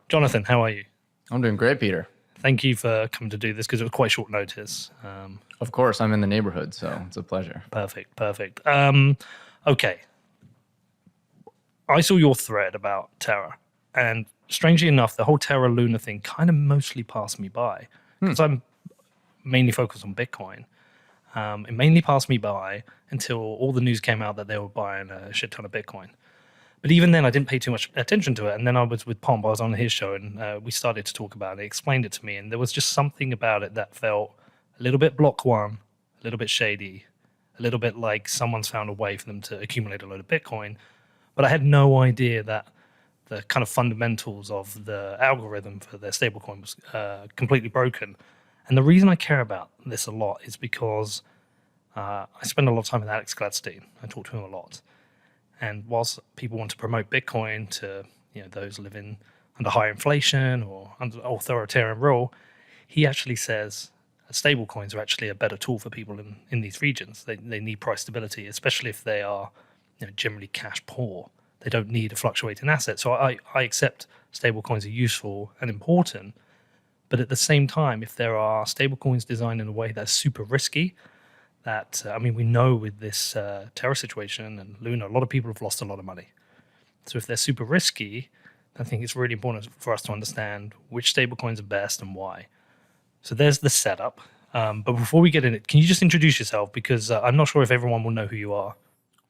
Jonathan, how are you? I'm doing great, Peter. Thank you for coming to do this because it was quite short notice. Of course, I'm in the neighborhood, so it's a pleasure. Perfect. Okay. I saw your thread about Terra, and strangely enough, the whole Terra Luna thing kind of mostly passed me by because I'm mainly focused on Bitcoin. It mainly passed me by until all the news came out that they were buying a shit ton of Bitcoin. But even then, I didn't pay too much attention to it. And then I was with Pomp. I was on his show, and we started to talk about it. He explained it to me, and there was just something about it that felt a little bit block one, a little bit shady, a little bit like someone's found a way for them to accumulate a load of Bitcoin. But I had no idea that the kind of fundamentals of the algorithm for their stablecoin was completely broken. And the reason I care about this a lot is because I spend a lot of time with Alex Gladstein. I talk to him a lot. And whilst people want to promote Bitcoin to those living under high inflation or under authoritarian rule, he actually says stablecoins are actually a better tool for people in these regions. They need price stability, especially if they are generally cash poor. They don't need a fluctuating asset. So I accept stablecoins are useful and important. But at the same time, if there are stablecoins designed in a way that's super risky, that, we know with this Terra situation and Luna, a lot of people have lost a lot of money. So if they're super risky, I think it's really important for us to understand which stablecoins are best and why. So there's the setup. But before we get in it, can you just introduce yourself? Because I'm not sure if everyone will know who you are.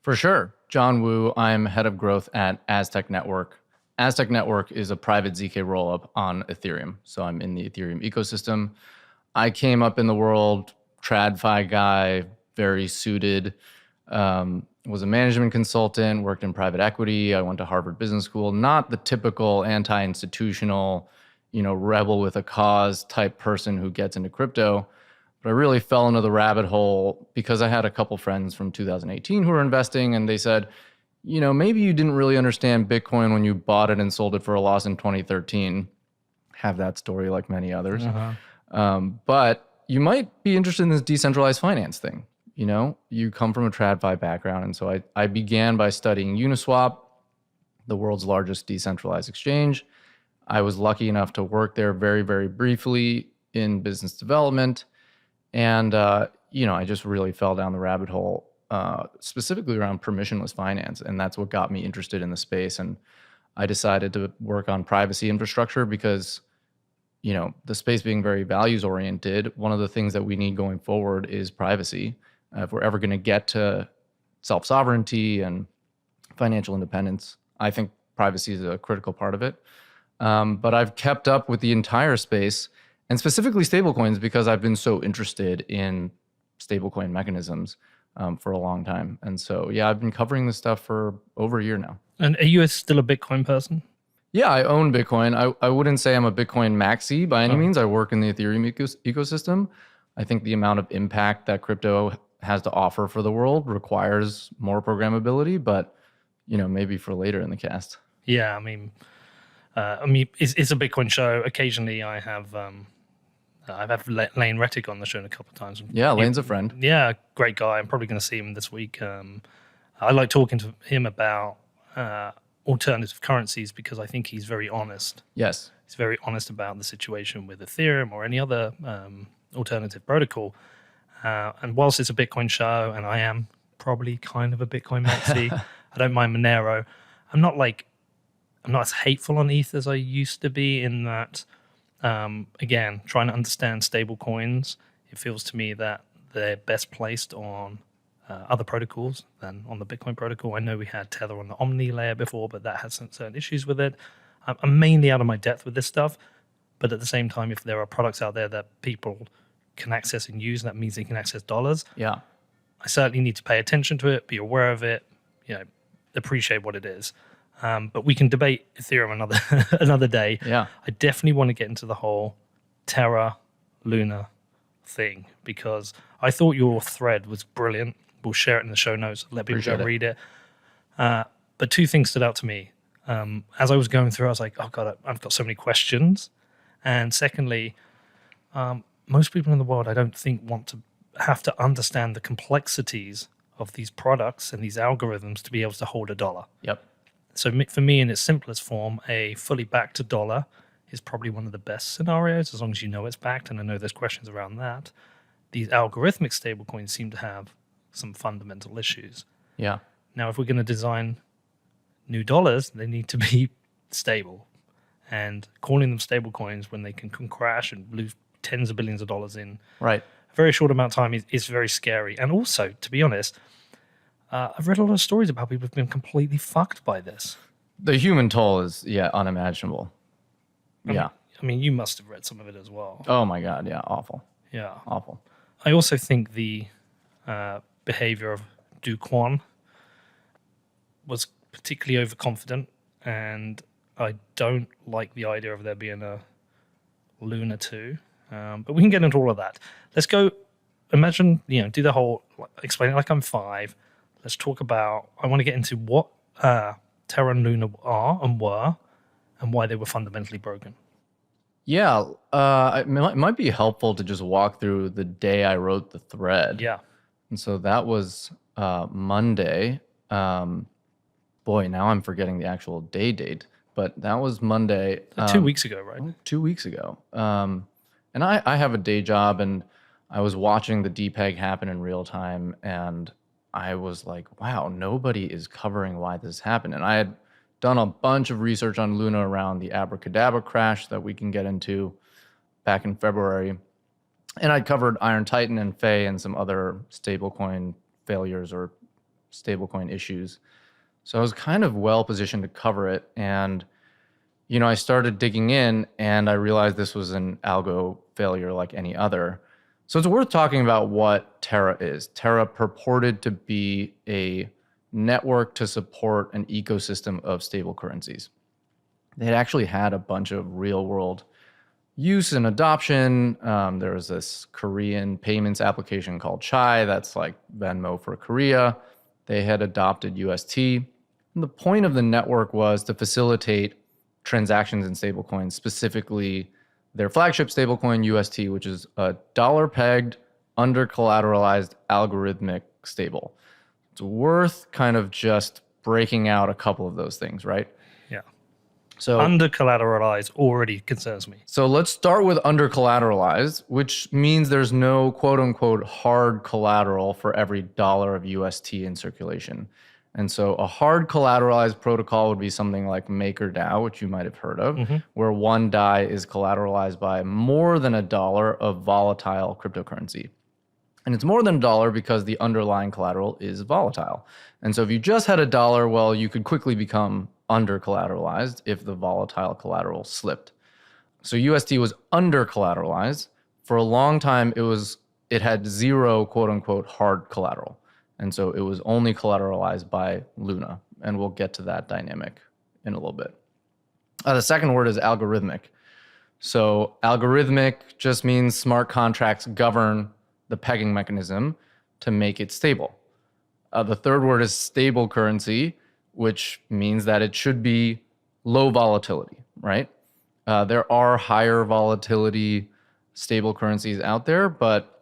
For sure. John Wu, I'm head of growth at Aztec Network. Aztec Network is a private ZK rollup on Ethereum. So I'm in the Ethereum ecosystem. I came up in the world, TradFi guy, very suited, was a management consultant, worked in private equity. I went to Harvard Business School, not the typical anti-institutional, rebel with a cause type person who gets into crypto. But I really fell into the rabbit hole because I had a couple friends from 2018 who were investing, and they said, maybe you didn't really understand Bitcoin when you bought it and sold it for a loss in 2013. Have that story like many others. But you might be interested in this decentralized finance thing. You come from a TradFi background. And so I began by studying Uniswap, the world's largest decentralized exchange. I was lucky enough to work there very, very briefly in business development. And, I just really fell down the rabbit hole, specifically around permissionless finance. And that's what got me interested in the space. And I decided to work on privacy infrastructure because the space being very values oriented, one of the things that we need going forward is privacy. If we're ever going to get to self-sovereignty and financial independence, I think privacy is a critical part of it. But I've kept up with the entire space, and specifically stablecoins, because I've been so interested in stablecoin mechanisms for a long time. And so, I've been covering this stuff for over a year now. And are you still a Bitcoin person? Yeah, I own Bitcoin. I wouldn't say I'm a Bitcoin maxi by any means. I work in the Ethereum ecosystem. I think the amount of impact that crypto has to offer for the world requires more programmability, but maybe for later in the cast. Yeah, it's a Bitcoin show. Occasionally, I've had Lane Rettig on the show a couple of times. Yeah, Lane's a friend. Yeah, great guy. I'm probably going to see him this week. I like talking to him about alternative currencies because I think he's very honest. Yes. He's very honest about the situation with Ethereum or any other alternative protocol. And whilst it's a Bitcoin show, and I am probably kind of a Bitcoin maxi, I don't mind Monero. I'm not as hateful on ETH as I used to be in that, again, trying to understand stable coins, it feels to me that they're best placed on other protocols than on the Bitcoin protocol. I know we had Tether on the Omni layer before, but that has certain issues with it. I'm mainly out of my depth with this stuff, but at the same time, if there are products out there that people can access and use, that means they can access dollars. Yeah, I certainly need to pay attention to it, be aware of it, appreciate what it is. But we can debate Ethereum another day. Yeah, I definitely want to get into the whole Terra Luna thing because I thought your thread was brilliant. We'll share it in the show notes. Let people go read it. But two things stood out to me. As I was going through, I was like, oh God, I've got so many questions. And secondly, most people in the world, I don't think, want to have to understand the complexities of these products and these algorithms to be able to hold a dollar. Yep. So for me, in its simplest form, a fully backed dollar is probably one of the best scenarios, as long as you know it's backed. And I know there's questions around that. These algorithmic stablecoins seem to have some fundamental issues. Yeah. Now, if we're going to design new dollars, they need to be stable. And calling them stablecoins when they can crash and lose tens of billions of dollars in Right. a very short amount of time is very scary. And also, to be honest, I've read a lot of stories about people who've been completely fucked by this. The human toll is, unimaginable. I mean, you must have read some of it as well. Oh my God. Yeah. Awful. Yeah. Awful. I also think the behavior of Do Kwon was particularly overconfident, and I don't like the idea of there being a Luna 2. But we can get into all of that. Let's go, imagine, do the whole, explain it like I'm 5. Let's talk about, I want to get into what Terra and Luna are and were, and why they were fundamentally broken. Yeah, it might be helpful to just walk through the day I wrote the thread. Yeah. And so that was Monday. Boy, now I'm forgetting the actual date, but that was Monday. 2 weeks ago, right? 2 weeks ago. And I have a day job, and I was watching the DPEG happen in real time, and I was like, wow, nobody is covering why this happened. And I had done a bunch of research on Luna around the Abracadabra crash that we can get into back in February. And I covered Iron Titan and Faye and some other stablecoin failures or stablecoin issues. So I was kind of well positioned to cover it. And, I started digging in, and I realized this was an algo failure like any other. So it's worth talking about what Terra is. Terra purported to be a network to support an ecosystem of stable currencies. They had actually had a bunch of real world use and adoption. There was this Korean payments application called Chai, that's like Venmo for Korea. They had adopted UST. And the point of the network was to facilitate transactions in stablecoins, specifically their flagship stablecoin UST, which is a dollar pegged, under collateralized algorithmic stable. It's worth kind of just breaking out a couple of those things, right? Yeah. So under collateralized already concerns me. So let's start with under collateralized, which means there's no quote unquote hard collateral for every dollar of UST in circulation. And so a hard collateralized protocol would be something like MakerDAO, which you might have heard of, where one DAI is collateralized by more than $1 of volatile cryptocurrency. And it's more than $1 because the underlying collateral is volatile. And so if you just had $1, well, you could quickly become under collateralized if the volatile collateral slipped. So UST was under collateralized. For a long time, it had zero quote unquote hard collateral. And so it was only collateralized by Luna. And we'll get to that dynamic in a little bit. The second word is algorithmic. So algorithmic just means smart contracts govern the pegging mechanism to make it stable. The third word is stable currency, which means that it should be low volatility, right? There are higher volatility stable currencies out there, but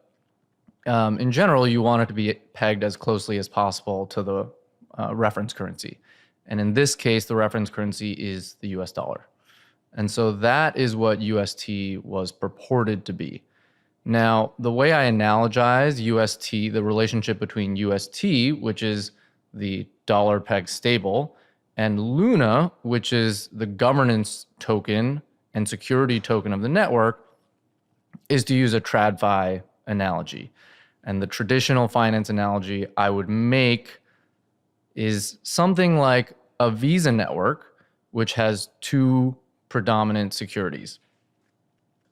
in general, you want it to be pegged as closely as possible to the reference currency. And in this case, the reference currency is the US dollar. And so that is what UST was purported to be. Now, the way I analogize UST, the relationship between UST, which is the dollar peg stable, and Luna, which is the governance token and security token of the network, is to use a TradFi analogy. And the traditional finance analogy I would make is something like a Visa network, which has two predominant securities.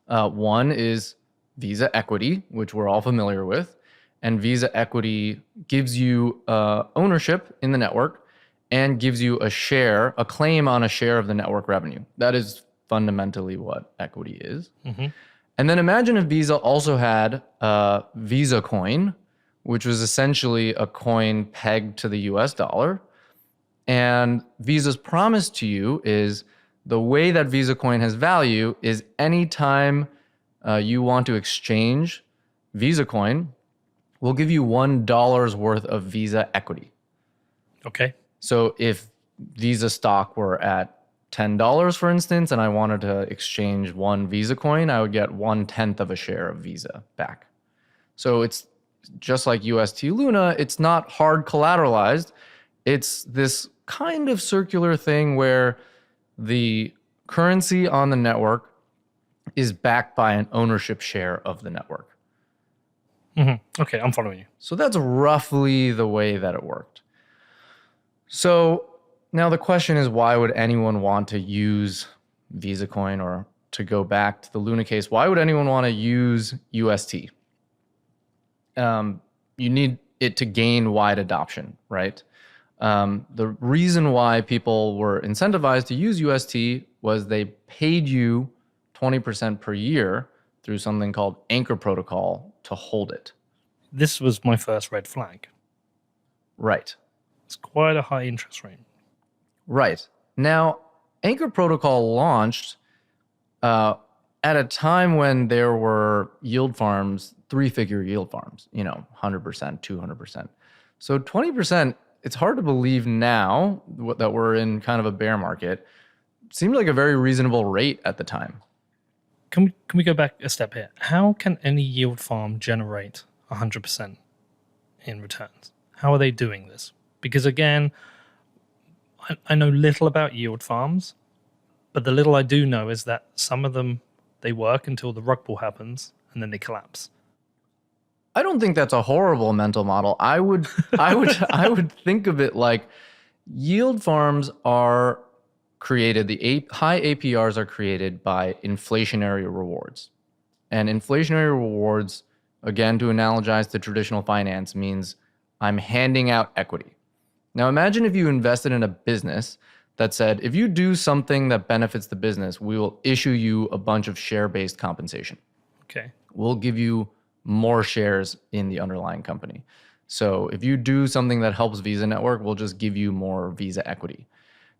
One is Visa Equity, which we're all familiar with. And Visa Equity gives you ownership in the network and gives you a claim on a share of the network revenue. That is fundamentally what equity is. And then imagine if Visa also had Visa Coin, which was essentially a coin pegged to the US dollar. And Visa's promise to you is the way that Visa Coin has value is anytime you want to exchange Visa Coin, we'll give you $1 worth of Visa equity. Okay. So if Visa stock were at $10, for instance, and I wanted to exchange one Visa coin, I would get 1/10 of a share of Visa back. So it's just like UST Luna, it's not hard collateralized. It's this kind of circular thing where the currency on the network is backed by an ownership share of the network. Okay, I'm following you. So that's roughly the way that it worked. So now the question is, why would anyone want to use Visa Coin, or to go back to the Luna case, why would anyone want to use UST? You need it to gain wide adoption, right? The reason why people were incentivized to use UST was they paid you 20% per year through something called Anchor Protocol to hold it. This was my first red flag. Right. It's quite a high interest rate. Right. Now, Anchor Protocol launched at a time when there were yield farms, 3-figure yield farms, 100%, 200%. So 20%, it's hard to believe now that we're in kind of a bear market. Seemed like a very reasonable rate at the time. Can we go back a step here? How can any yield farm generate 100% in returns? How are they doing this? Because again, I know little about yield farms, but the little I do know is that some of them, they work until the rug pull happens and then they collapse. I don't think that's a horrible mental model. I would think of it like yield farms are created, high APRs are created by inflationary rewards. And inflationary rewards, again, to analogize to traditional finance, means I'm handing out equity. Now imagine if you invested in a business that said, if you do something that benefits the business, we will issue you a bunch of share-based compensation. Okay. We'll give you more shares in the underlying company. So if you do something that helps Visa Network, we'll just give you more Visa equity.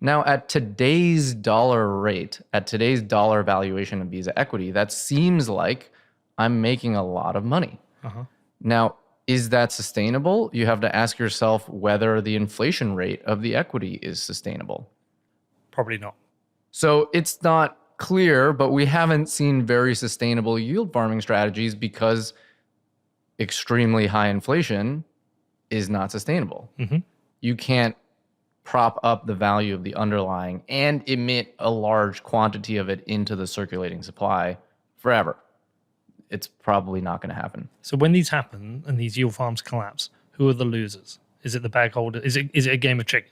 Now, at today's dollar rate, at today's dollar valuation of Visa equity, that seems like I'm making a lot of money. Now, is that sustainable? You have to ask yourself whether the inflation rate of the equity is sustainable. Probably not. So it's not clear, but we haven't seen very sustainable yield farming strategies because extremely high inflation is not sustainable. You can't prop up the value of the underlying and emit a large quantity of it into the circulating supply forever. It's probably not going to happen. So when these happen and these yield farms collapse, who are the losers? Is it the bag holder? Is it a game of chicken?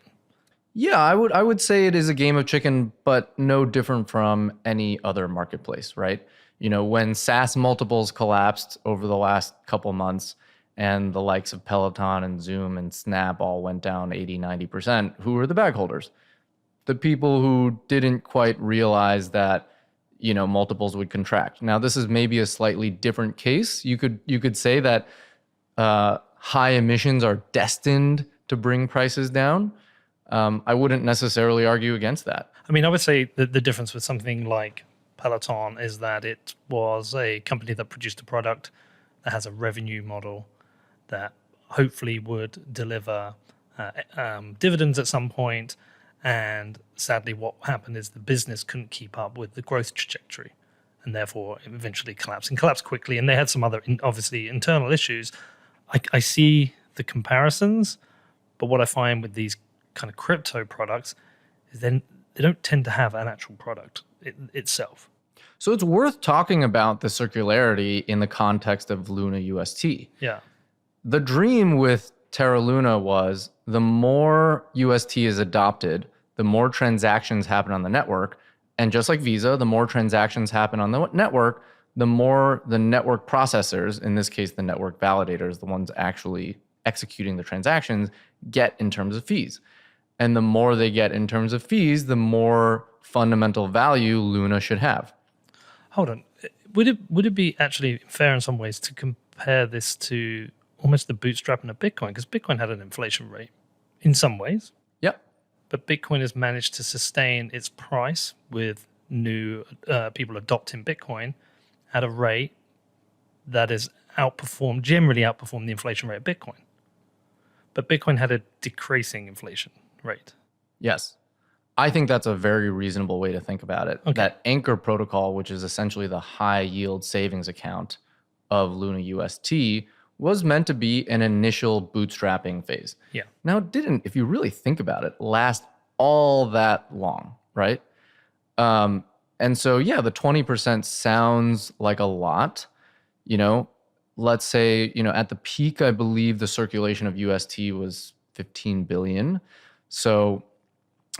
Yeah, I would say it is a game of chicken, but no different from any other marketplace, right? When SaaS multiples collapsed over the last couple months and the likes of Peloton and Zoom and Snap all went down 80-90%, who were the bag holders? The people who didn't quite realize that multiples would contract. Now, this is maybe a slightly different case. You could say that high emissions are destined to bring prices down. I wouldn't necessarily argue against that. I mean, I would say that the difference with something like Peloton is that it was a company that produced a product that has a revenue model that hopefully would deliver dividends at some point. And sadly, what happened is the business couldn't keep up with the growth trajectory, and therefore it eventually collapsed quickly. And they had some other, obviously, internal issues. I see the comparisons, but what I find with these kind of crypto products is then they don't tend to have an actual product itself. So it's worth talking about the circularity in the context of Luna UST. Yeah. The dream with Terra Luna was the more UST is adopted, the more transactions happen on the network. And just like Visa, the more transactions happen on the network, the more the network processors, in this case, the network validators, the ones actually executing the transactions, get in terms of fees. And the more they get in terms of fees, the more fundamental value Luna should have. Hold on. Would it be actually fair in some ways to compare this to almost the bootstrapping of Bitcoin? Because Bitcoin had an inflation rate in some ways. Yep. But Bitcoin has managed to sustain its price with new people adopting Bitcoin at a rate that is generally outperformed the inflation rate of Bitcoin. But Bitcoin had a decreasing inflation rate. Yes. I think that's a very reasonable way to think about it. Okay. That Anchor protocol, which is essentially the high yield savings account of Luna UST, was meant to be an initial bootstrapping phase. Yeah. Now, it didn't, if you really think about it, last all that long, right? And so, yeah, the 20% sounds like a lot. You know, let's say, you know, at the peak, I believe the circulation of UST was 15 billion. So,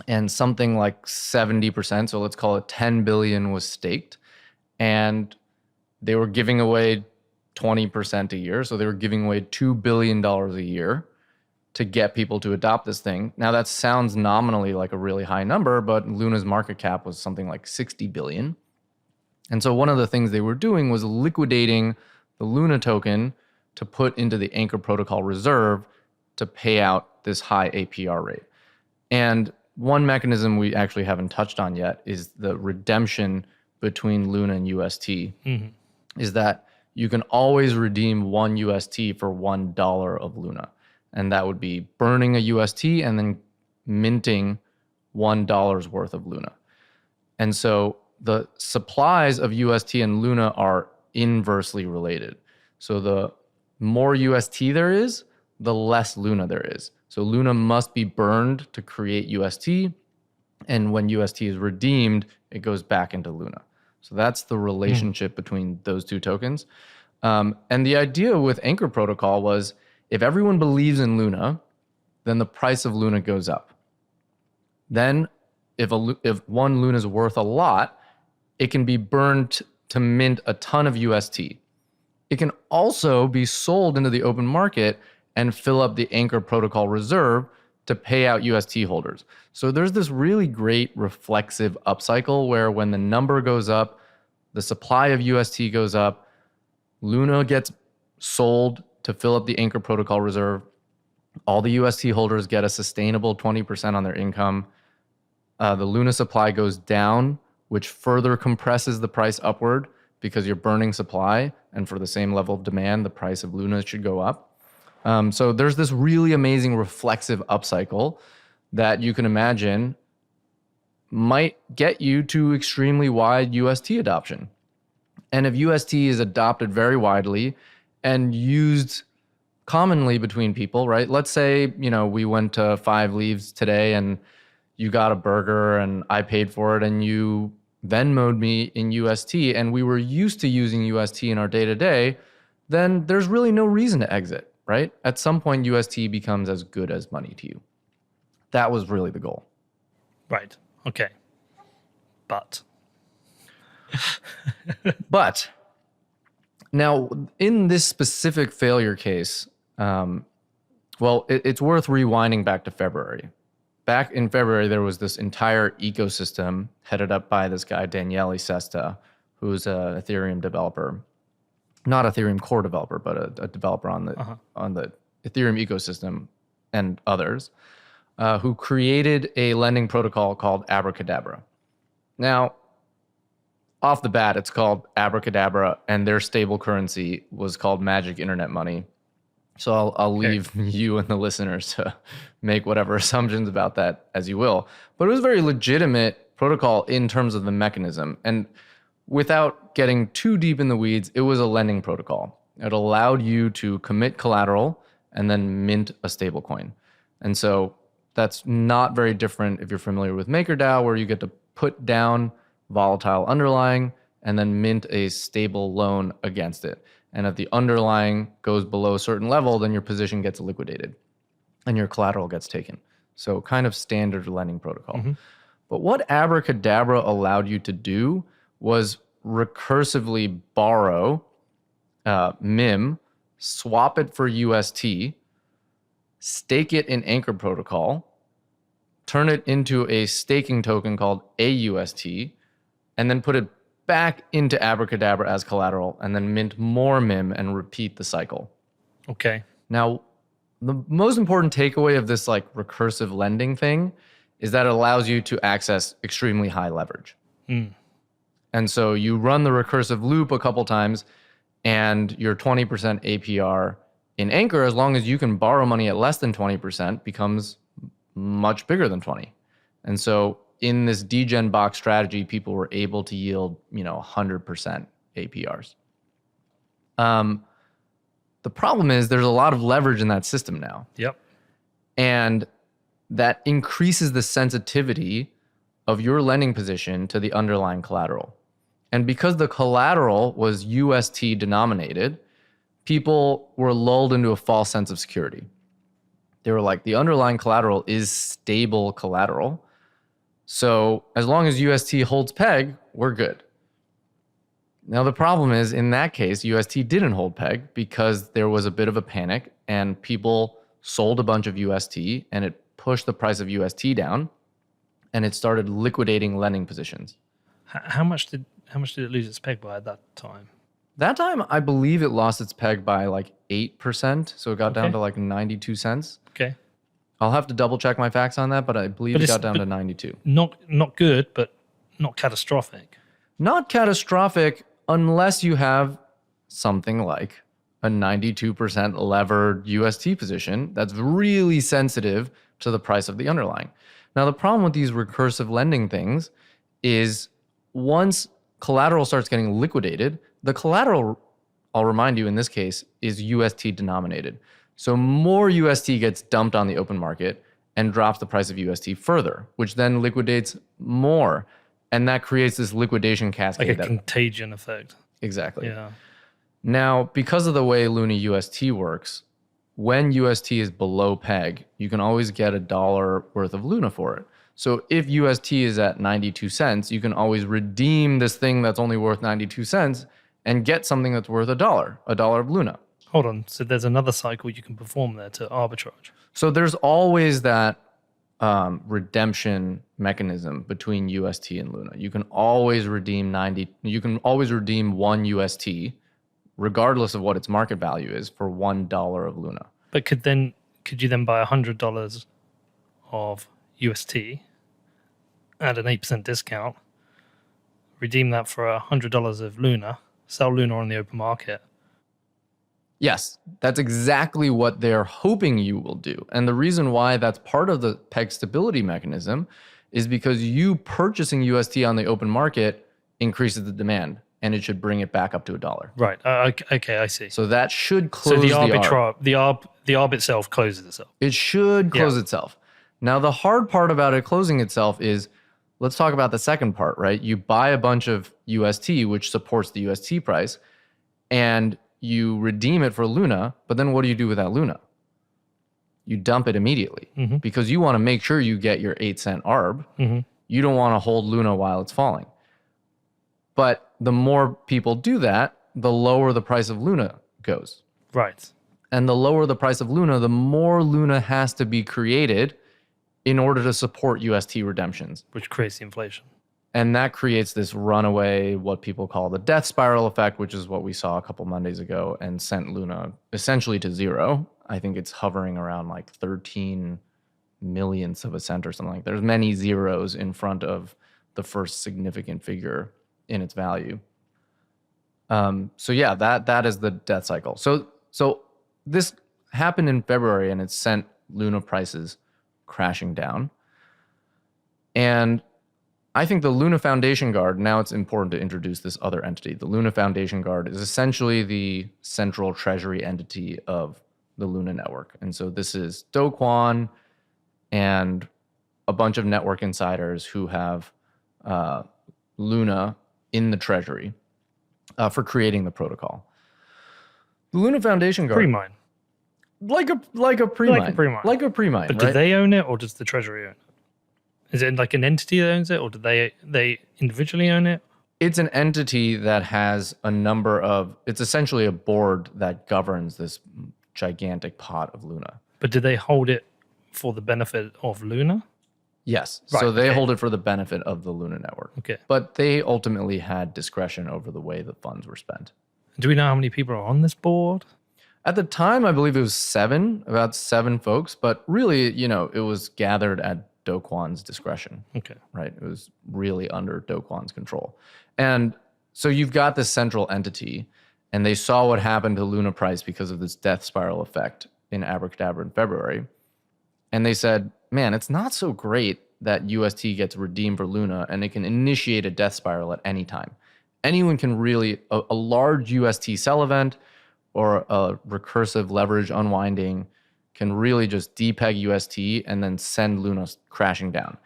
and something like 70%, so let's call it 10 billion was staked. And they were giving away 20% a year. So they were giving away $2 billion a year to get people to adopt this thing. Now that sounds nominally like a really high number, but Luna's market cap was something like 60 billion. And so one of the things they were doing was liquidating the Luna token to put into the Anchor protocol reserve to pay out this high APR rate. And one mechanism we actually haven't touched on yet is the redemption between Luna and UST. Is that you can always redeem 1 UST for $1 of Luna. And that would be burning a UST and then minting $1 worth of Luna. And so the supplies of UST and Luna are inversely related. So the more UST there is, the less Luna there is. So Luna must be burned to create UST. And when UST is redeemed, it goes back into Luna. So that's the relationship between those two tokens. And the idea with Anchor Protocol was if everyone believes in Luna, then the price of Luna goes up. Then if one Luna is worth a lot, it can be burned to mint a ton of UST. It can also be sold into the open market and fill up the Anchor Protocol reserve to pay out UST holders. So there's this really great reflexive upcycle where when the number goes up, the supply of UST goes up, Luna gets sold to fill up the Anchor Protocol reserve. All the UST holders get a sustainable 20% on their income. The Luna supply goes down, which further compresses the price upward because you're burning supply. And for the same level of demand, the price of Luna should go up. So there's this really amazing reflexive upcycle that you can imagine might get you to extremely wide UST adoption. And if UST is adopted very widely and used commonly between people, right? Let's say, you know, we went to Five Leaves today and you got a burger and I paid for it and you Venmo'd me in UST and we were used to using UST in our day-to-day, then there's really no reason to exit, right? At some point, UST becomes as good as money to you. That was really the goal. Right. Okay. But now, in this specific failure case, it's worth rewinding back to February. Back in February, there was this entire ecosystem headed up by this guy, Daniele Sesta, who's an Ethereum developer. Not Ethereum core developer, but a developer on the Ethereum ecosystem and others, who created a lending protocol called Abracadabra. Now, off the bat, it's called Abracadabra, and their stable currency was called Magic Internet Money. So I'll leave you and the listeners to make whatever assumptions about that as you will. But it was a very legitimate protocol in terms of the mechanism. And without getting too deep in the weeds, it was a lending protocol. It allowed you to commit collateral and then mint a stablecoin. And so that's not very different if you're familiar with MakerDAO, where you get to put down volatile underlying and then mint a stable loan against it. And if the underlying goes below a certain level, then your position gets liquidated and your collateral gets taken. So kind of standard lending protocol. But what Abracadabra allowed you to do was recursively borrow MIM, swap it for UST, stake it in Anchor Protocol, turn it into a staking token called AUST, and then put it back into Abracadabra as collateral, and then mint more MIM and repeat the cycle. Okay. Now, the most important takeaway of this like recursive lending thing is that it allows you to access extremely high leverage. And so you run the recursive loop a couple times and your 20% APR in Anchor, as long as you can borrow money at less than 20%, becomes much bigger than 20. And so in this degen box strategy, people were able to yield, 100% APRs. The problem is there's a lot of leverage in that system now. Yep. And that increases the sensitivity of your lending position to the underlying collateral. And because the collateral was UST denominated, people were lulled into a false sense of security. They were like, the underlying collateral is stable collateral. So as long as UST holds peg, we're good. Now, the problem is, in that case, UST didn't hold peg because there was a bit of a panic and people sold a bunch of UST and it pushed the price of UST down and it started liquidating lending positions. How much did it lose its peg by at that time? That time, I believe it lost its peg by like 8%. So it got down to like 92 cents. Okay. I'll have to double check my facts on that, but I believe it got down to 92. Not good, but not catastrophic. Not catastrophic unless you have something like a 92% levered UST position that's really sensitive to the price of the underlying. Now, the problem with these recursive lending things is once collateral starts getting liquidated, the collateral, I'll remind you in this case, is UST denominated. So more UST gets dumped on the open market and drops the price of UST further, which then liquidates more. And that creates this liquidation cascade. Like a contagion effect. Exactly. Yeah. Now, because of the way Luna UST works, when UST is below peg, you can always get $1 worth of Luna for it. So if UST is at 92 cents, you can always redeem this thing that's only worth 92 cents and get something that's worth $1 of Luna. Hold on. So there's another cycle you can perform there to arbitrage. So there's always that redemption mechanism between UST and Luna. You can always redeem 1 UST, regardless of what its market value is, for $1 of Luna. But could you then buy $100 of UST at an 8% discount, redeem that for $100 of Luna, sell Luna on the open market? Yes, that's exactly what they're hoping you will do. And the reason why that's part of the peg stability mechanism is because you purchasing UST on the open market increases the demand, and it should bring it back up to $1. Right. Okay, I see. So that should close the arb. The arb itself closes itself. It should close itself. Now, the hard part about it closing itself is, let's talk about the second part, right? You buy a bunch of UST, which supports the UST price, and you redeem it for Luna, but then what do you do with that Luna? You dump it immediately because you want to make sure you get your 8-cent arb. You don't want to hold Luna while it's falling. But the more people do that, the lower the price of Luna goes. Right. And the lower the price of Luna, the more Luna has to be created in order to support UST redemptions. Which creates the inflation. And that creates this runaway, what people call the death spiral effect, which is what we saw a couple Mondays ago and sent Luna essentially to zero. I think it's hovering around like 13 millionths of a cent or something like that. There's many zeros in front of the first significant figure in its value. So yeah, that is the death cycle. So this happened in February and it sent Luna prices crashing down. And I think the Luna Foundation Guard, now it's important to introduce this other entity. The Luna Foundation Guard is essentially the central treasury entity of the Luna network. And so this is Do Kwon and a bunch of network insiders who have Luna in the treasury for creating the protocol. The Luna Foundation Guard... Pre-mine. Like a pre-mine. Like a pre-mine, But right? do they own it or does the treasury own it? Is it like an entity that owns it, or do they individually own it? It's an entity that has a number of... It's essentially a board that governs this gigantic pot of Luna. But do they hold it for the benefit of Luna? Yes. Right, So they hold it for the benefit of the Luna network. Okay. But they ultimately had discretion over the way the funds were spent. Do we know how many people are on this board? At the time, I believe it was about seven folks. But really, it was gathered at Do Kwon's discretion. Okay. Right? It was really under Do Kwon's control. And so you've got this central entity, and they saw what happened to Luna price because of this death spiral effect in Abracadabra in February. And they said, man, it's not so great that UST gets redeemed for Luna, and it can initiate a death spiral at any time. Anyone can really, a large UST sell event or a recursive leverage unwinding can really just depeg UST and then send Luna crashing down.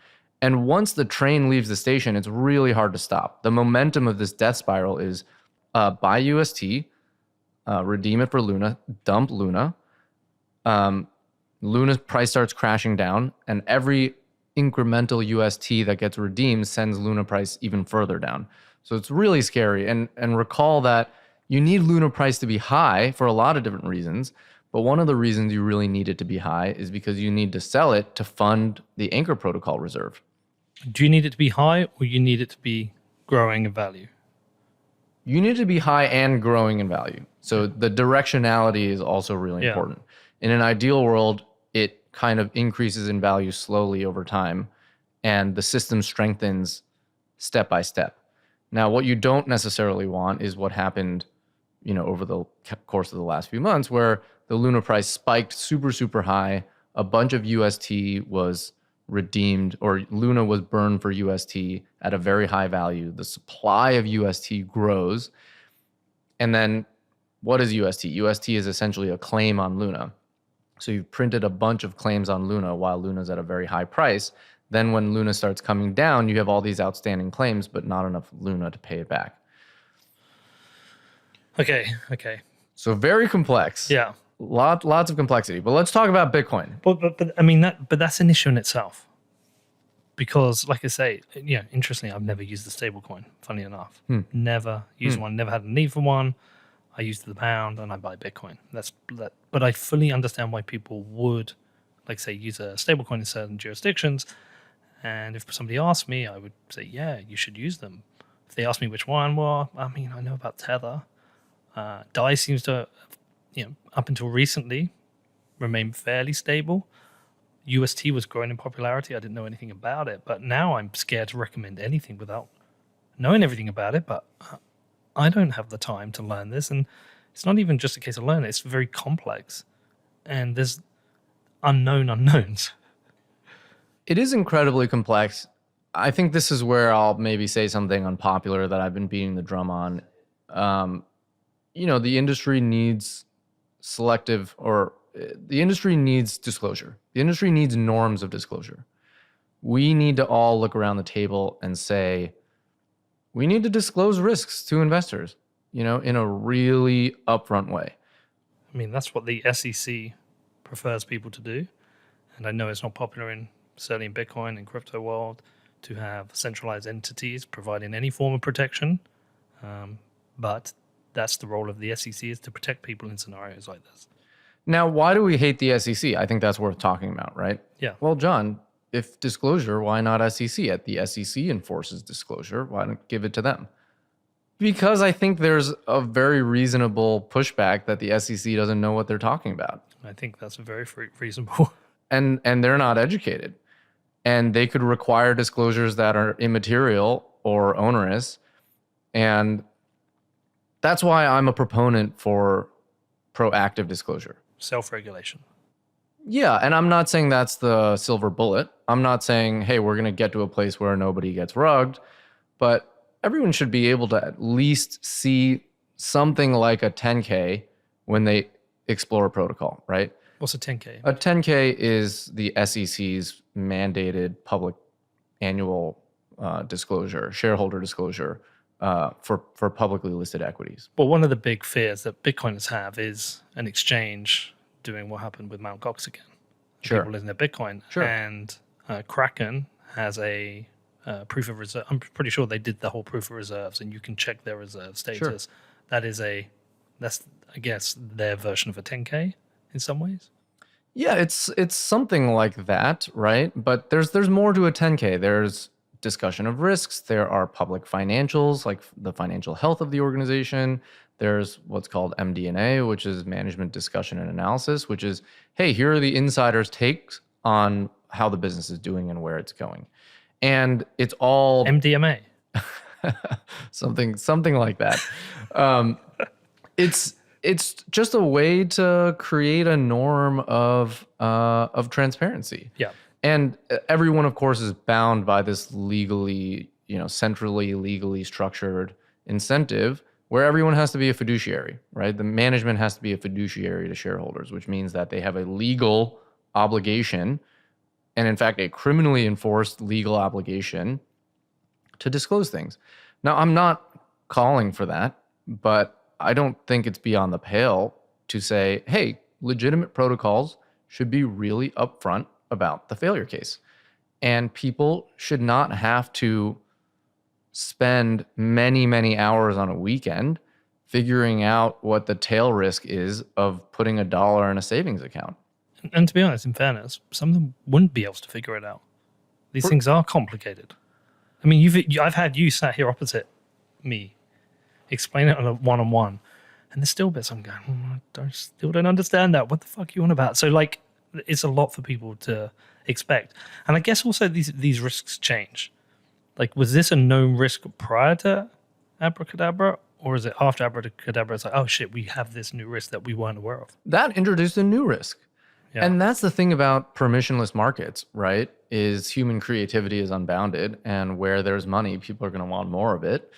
And once the train leaves the station, it's really hard to stop. The momentum of this death spiral is buy UST, redeem it for Luna, dump Luna. Luna's price starts crashing down, and every incremental UST that gets redeemed sends Luna price even further down. So it's really scary. And recall that you need Luna price to be high for a lot of different reasons. But one of the reasons you really need it to be high is because you need to sell it to fund the Anchor Protocol reserve. Do you need it to be high, or you need it to be growing in value? You need it to be high and growing in value. So the directionality is also really important. In an ideal world, it kind of increases in value slowly over time, and the system strengthens step by step. Now, what you don't necessarily want is what happened, over the course of the last few months, where the Luna price spiked super, super high. A bunch of UST was redeemed, or Luna was burned for UST at a very high value. The supply of UST grows. And then what is UST? UST is essentially a claim on Luna. So you've printed a bunch of claims on Luna while Luna's at a very high price. Then when Luna starts coming down, you have all these outstanding claims, but not enough Luna to pay it back. Okay. So very complex. Yeah. Lots of complexity. But let's talk about Bitcoin. But I mean that's an issue in itself. Because like I say, interestingly, I've never used the stablecoin, funny enough. Never used one, never had a need for one. I used the pound and I buy Bitcoin. But I fully understand why people would, like say, use a stablecoin in certain jurisdictions. And if somebody asked me, I would say, yeah, you should use them. If they ask me which one, well, I mean, I know about Tether. DAI seems to, up until recently, remain fairly stable. UST was growing in popularity. I didn't know anything about it, but now I'm scared to recommend anything without knowing everything about it. But I don't have the time to learn this, and it's not even just a case of learning. It's very complex, and there's unknown unknowns. It is incredibly complex. I think this is where I'll maybe say something unpopular that I've been beating the drum on. The industry needs the industry needs disclosure. The industry needs norms of disclosure. We need to all look around the table and say, we need to disclose risks to investors, in a really upfront way. I mean, that's what the SEC prefers people to do. And I know it's not popular certainly in Bitcoin and crypto world to have centralized entities providing any form of protection. But that's the role of the SEC, is to protect people in scenarios like this. Now, why do we hate the SEC? I think that's worth talking about, right? Yeah. Well, John, if disclosure, why not SEC? The SEC enforces disclosure. Why not give it to them? Because I think there's a very reasonable pushback that the SEC doesn't know what they're talking about. I think that's very reasonable. And they're not educated. And they could require disclosures that are immaterial or onerous. And that's why I'm a proponent for proactive disclosure. Self-regulation. Yeah, and I'm not saying that's the silver bullet. I'm not saying, hey, we're going to get to a place where nobody gets rugged, but everyone should be able to at least see something like a 10K when they explore a protocol, right? What's a 10K? A 10K is the SEC's mandated public annual disclosure, shareholder disclosure for publicly listed equities. Well, one of the big fears that Bitcoiners have is an exchange doing what happened with Mt. Gox again. Sure. People losing their Bitcoin. Sure. And Kraken has a proof of reserve. I'm pretty sure they did the whole proof of reserves, and you can check their reserve status. Sure. That's I guess their version of a 10K in some ways. Yeah, it's something like that, right? But there's more to a 10K. There's discussion of risks. There are public financials, like the financial health of the organization. There's what's called MD&A, which is management discussion and analysis, which is, hey, here are the insiders' takes on how the business is doing and where it's going. And it's all MDMA. something like that. It's just a way to create a norm of transparency. Yeah. And everyone, of course, is bound by this legally, centrally legally structured incentive where everyone has to be a fiduciary, right? The management has to be a fiduciary to shareholders, which means that they have a legal obligation, and in fact, a criminally enforced legal obligation to disclose things. Now, I'm not calling for that, but I don't think it's beyond the pale to say, hey, legitimate protocols should be really upfront about the failure case. And people should not have to spend many, many hours on a weekend figuring out what the tail risk is of putting $1 in a savings account. And to be honest, in fairness, some of them wouldn't be able to figure it out. These things are complicated. I mean, I've had you sat here opposite me, explain it on a one-on-one, and there's still bits I'm going, I still don't understand that. What the fuck are you on about? So like, it's a lot for people to expect. And I guess also these risks change. Like, was this a known risk prior to Abracadabra? Or is it after Abracadabra? It's like, oh shit, we have this new risk that we weren't aware of. That introduced a new risk. Yeah. And that's the thing about permissionless markets, right? Is human creativity is unbounded, and where there's money, people are going to want more of it.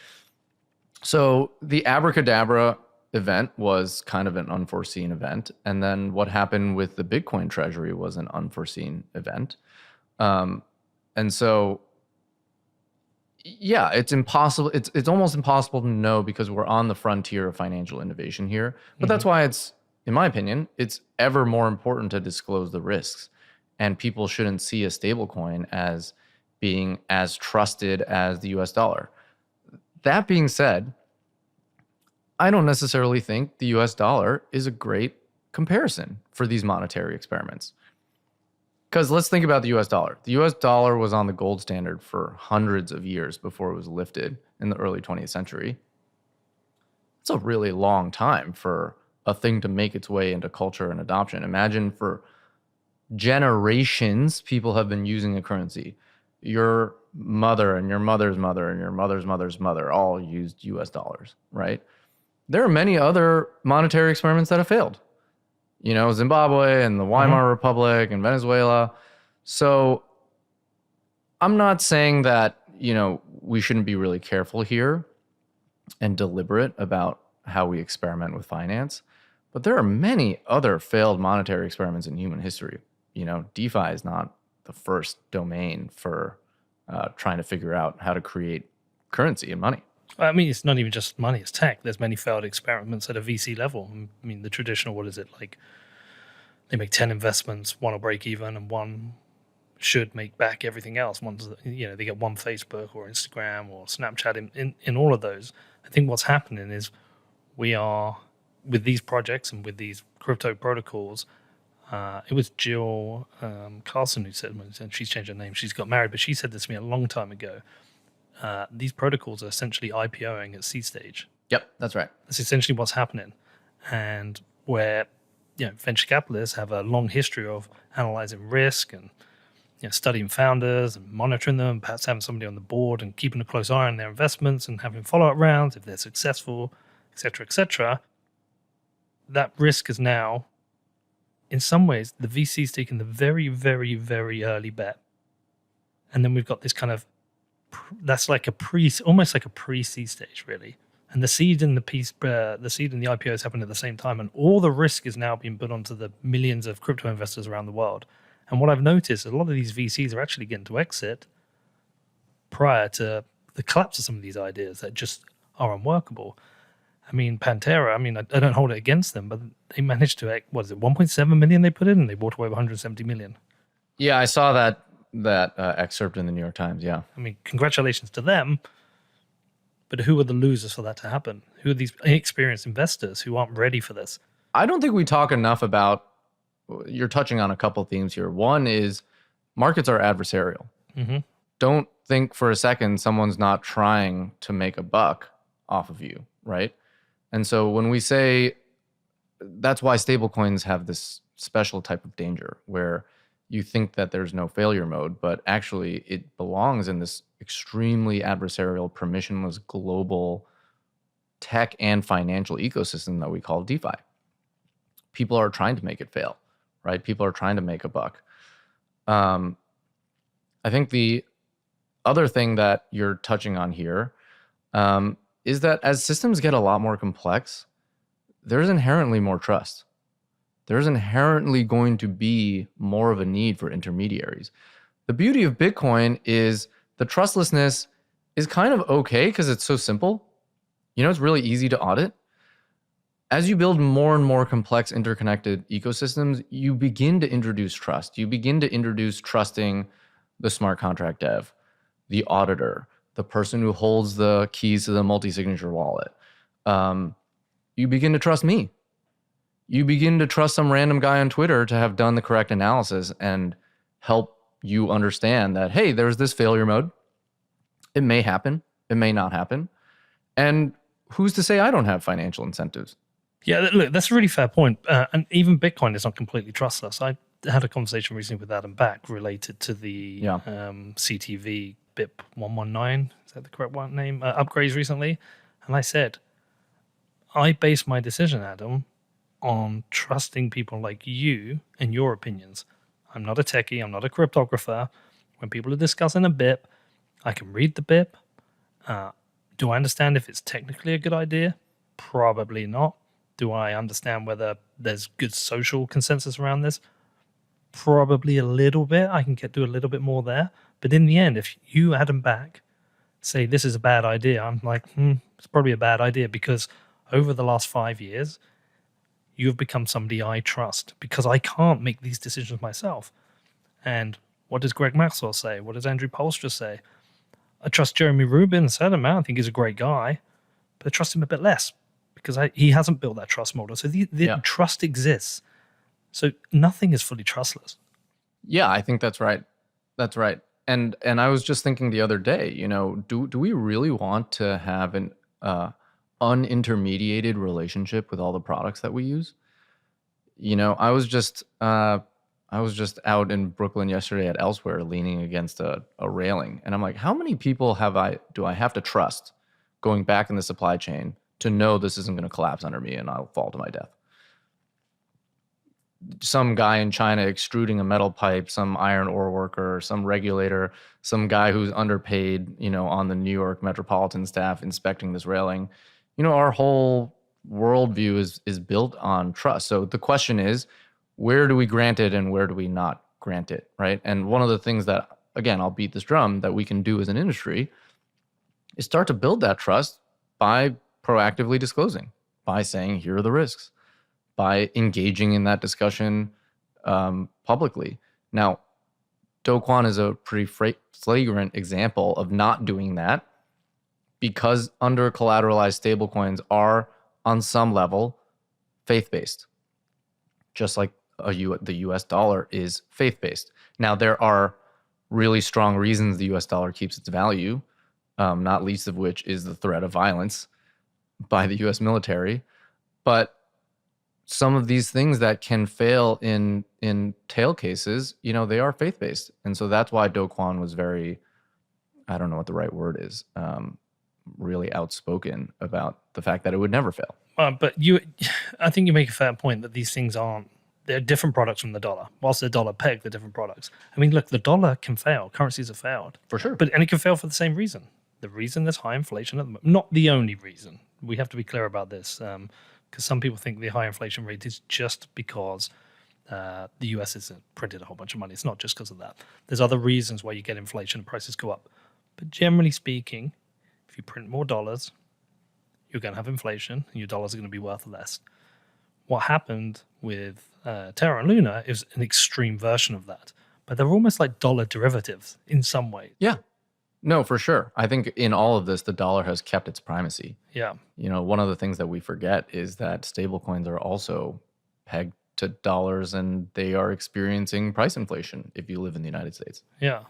So the Abracadabra event was kind of an unforeseen event. And then what happened with the Bitcoin treasury was an unforeseen event. And so, yeah, it's impossible. It's almost impossible to know because we're on the frontier of financial innovation here. But that's why it's, in my opinion, it's ever more important to disclose the risks. And people shouldn't see a stablecoin as being as trusted as the US dollar. That being said, I don't necessarily think the US dollar is a great comparison for these monetary experiments. Because let's think about the US dollar. The US dollar was on the gold standard for hundreds of years before it was lifted in the early 20th century. It's a really long time for a thing to make its way into culture and adoption. Imagine for generations, people have been using a currency. Your mother and your mother's mother and your mother's mother's mother all used US dollars, right? There are many other monetary experiments that have failed. Zimbabwe and the Weimar Republic and Venezuela. So I'm not saying that, we shouldn't be really careful here and deliberate about how we experiment with finance. But there are many other failed monetary experiments in human history. DeFi is not the first domain for trying to figure out how to create currency and money. I mean, it's not even just money, it's tech. There's many failed experiments at a VC level. I mean, the traditional, what is it, like they make 10 investments, one will break even and one should make back everything else. One's, they get one Facebook or Instagram or Snapchat in all of those. I think what's happening is we are, with these projects and with these crypto protocols, it was Jill Carlson who said, and she's changed her name, she's got married, but she said this to me a long time ago. These protocols are essentially IPOing at seed stage. Yep, that's right. That's essentially what's happening. And where venture capitalists have a long history of analyzing risk and studying founders and monitoring them, perhaps having somebody on the board and keeping a close eye on their investments and having follow-up rounds if they're successful, et cetera, that risk is now, in some ways, the VC's taking the very, very, very early bet. And then we've got this kind of, that's like almost like a pre-seed stage, really. And the seed and the IPOs happen at the same time, and all the risk is now being put onto the millions of crypto investors around the world. And what I've noticed is a lot of these VCs are actually getting to exit prior to the collapse of some of these ideas that just are unworkable. I mean, Pantera, I don't hold it against them, but they managed to, 1.7 million they put in, and they bought away 170 million. Yeah, I saw that excerpt in the New York Times, yeah. I mean, congratulations to them. But who are the losers for that to happen? Who are these inexperienced investors who aren't ready for this? I don't think we talk enough about, you're touching on a couple themes here. One is markets are adversarial. Mm-hmm. Don't think for a second someone's not trying to make a buck off of you, right? And so when we say, that's why stablecoins have this special type of danger where you think that there's no failure mode, but actually it belongs in this extremely adversarial, permissionless, global tech and financial ecosystem that we call DeFi. People are trying to make it fail, right? People are trying to make a buck. I think the other thing that you're touching on here is that as systems get a lot more complex, there's inherently more trust. There's inherently going to be more of a need for intermediaries. The beauty of Bitcoin is the trustlessness is kind of okay because it's so simple. It's really easy to audit. As you build more and more complex interconnected ecosystems, you begin to introduce trust. You begin to introduce trusting the smart contract dev, the auditor, the person who holds the keys to the multi-signature wallet. You begin to trust me. You begin to trust some random guy on Twitter to have done the correct analysis and help you understand that, hey, there's this failure mode. It may happen. It may not happen. And who's to say I don't have financial incentives? Yeah, look, that's a really fair point. And even Bitcoin is not completely trustless. I had a conversation recently with Adam Back related to the CTV BIP 119, is that the correct one name, upgrades recently. And I said, I base my decision, Adam, on trusting people like you and your opinions. I'm not a techie. I'm not a cryptographer. When people are discussing a BIP, I can read the BIP. Do I understand if it's technically a good idea? Probably not. Do I understand whether there's good social consensus around this? Probably a little bit. I can do a little bit more there. But in the end, if you, Adam Back, say this is a bad idea, I'm like, it's probably a bad idea because over the last 5 years, you have become somebody I trust because I can't make these decisions myself. And what does Greg Maxwell say? What does Andrew Polstra say? I trust Jeremy Rubin, a certain amount. I think he's a great guy, but I trust him a bit less because he hasn't built that trust model. So the trust exists. So nothing is fully trustless. Yeah, I think that's right. That's right. And I was just thinking the other day, do we really want to have an unintermediated relationship with all the products that we use? I was just out in Brooklyn yesterday at Elsewhere leaning against a railing, and I'm like, how many people do I have to trust going back in the supply chain to know this isn't going to collapse under me and I'll fall to my death? Some guy in China extruding a metal pipe, some iron ore worker, some regulator, some guy who's underpaid, on the New York metropolitan staff inspecting this railing. Our whole worldview is built on trust. So the question is, where do we grant it and where do we not grant it, right? And one of the things that, again, I'll beat this drum, that we can do as an industry is start to build that trust by proactively disclosing, by saying, here are the risks, by engaging in that discussion publicly. Now, Do Kwon is a pretty flagrant example of not doing that because under collateralized stablecoins are, on some level, faith-based, just like the US dollar is faith-based. Now, there are really strong reasons the US dollar keeps its value, not least of which is the threat of violence by the US military. But some of these things that can fail in tail cases, they are faith-based. And so that's why Do Kwon was very, I don't know what the right word is, really outspoken about the fact that it would never fail. But I think you make a fair point that these things they're different products from the dollar. Whilst the dollar pegged, they're different products. I mean, look, the dollar can fail. Currencies have failed. For sure. And it can fail for the same reason. The reason there's high inflation at the moment. Not the only reason. We have to be clear about this. Because some people think the high inflation rate is just because the US has printed a whole bunch of money. It's not just because of that. There's other reasons why you get inflation and prices go up. But generally speaking, if you print more dollars, you're going to have inflation and your dollars are going to be worth less. What happened with Terra and Luna is an extreme version of that. But they're almost like dollar derivatives in some way. Yeah. No, for sure. I think in all of this, the dollar has kept its primacy. Yeah. One of the things that we forget is that stablecoins are also pegged to dollars and they are experiencing price inflation if you live in the United States. Yeah.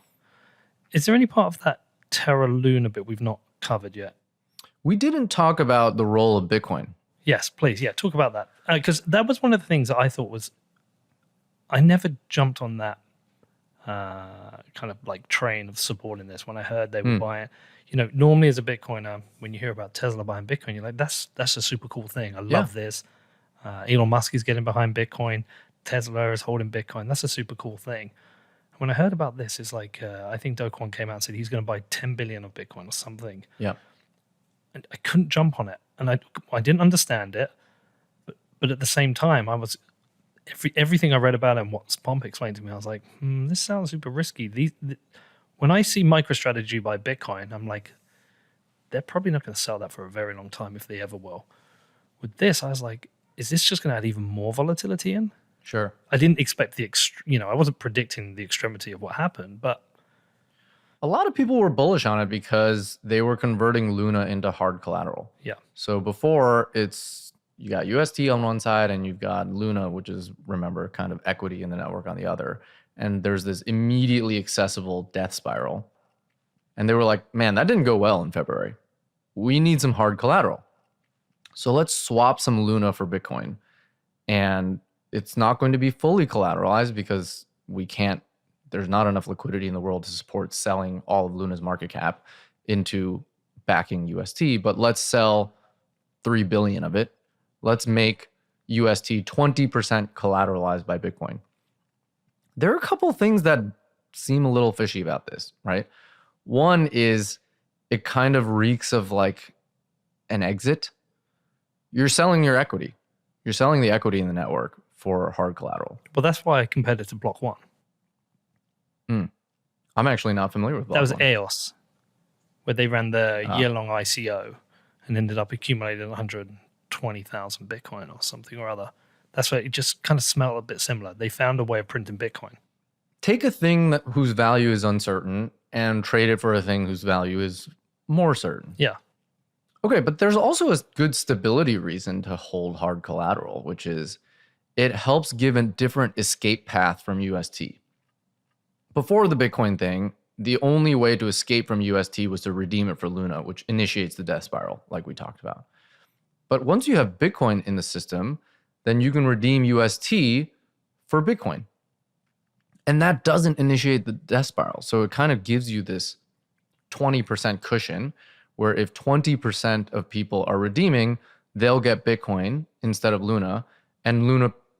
Is there any part of that Terra Luna bit we've not covered yet? We didn't talk about the role of Bitcoin. Yes, please. Yeah, talk about that. Because that was one of the things that I thought was, I never jumped on that kind of like train of supporting this when I heard they were buying. Normally as a Bitcoiner, when you hear about Tesla buying Bitcoin, you're like, that's a super cool thing. I love this. Elon Musk is getting behind Bitcoin. Tesla is holding Bitcoin. That's a super cool thing. When I heard about this, it's like I think Do Kwon came out and said he's going to buy 10 billion of Bitcoin or something. Yeah. And I couldn't jump on it, and I didn't understand it. But at the same time, I was everything I read about it and what Pomp explained to me, I was like, this sounds super risky. When I see MicroStrategy buy Bitcoin, I'm like, they're probably not going to sell that for a very long time if they ever will. With this, I was like, is this just going to add even more volatility in? Sure. I didn't expect I wasn't predicting the extremity of what happened, but a lot of people were bullish on it because they were converting Luna into hard collateral. yeah. So before you got UST on one side and you've got Luna, which is, remember, kind of equity in the network on the other. And there's this immediately accessible death spiral. And they were like, man, that didn't go well in February. We need some hard collateral. So let's swap some Luna for Bitcoin. And it's not going to be fully collateralized because there's not enough liquidity in the world to support selling all of Luna's market cap into backing UST, but let's sell 3 billion of it. Let's make UST 20% collateralized by Bitcoin. There are a couple of things that seem a little fishy about this, right? One is it kind of reeks of like an exit. You're selling your equity. You're selling the equity in the network for hard collateral. Well, that's why I compared it to Block 1. I'm actually not familiar with Block That was 1. EOS, where they ran the year-long ICO and ended up accumulating 120,000 Bitcoin or something or other. That's why it just kind of smelled a bit similar. They found a way of printing Bitcoin. Take a thing whose value is uncertain and trade it for a thing whose value is more certain. Yeah. Okay, but there's also a good stability reason to hold hard collateral, which is it helps give a different escape path from UST. Before the Bitcoin thing, the only way to escape from UST was to redeem it for Luna, which initiates the death spiral, like we talked about. But once you have Bitcoin in the system, then you can redeem UST for Bitcoin. And that doesn't initiate the death spiral. So it kind of gives you this 20% cushion where if 20% of people are redeeming, they'll get Bitcoin instead of Luna, and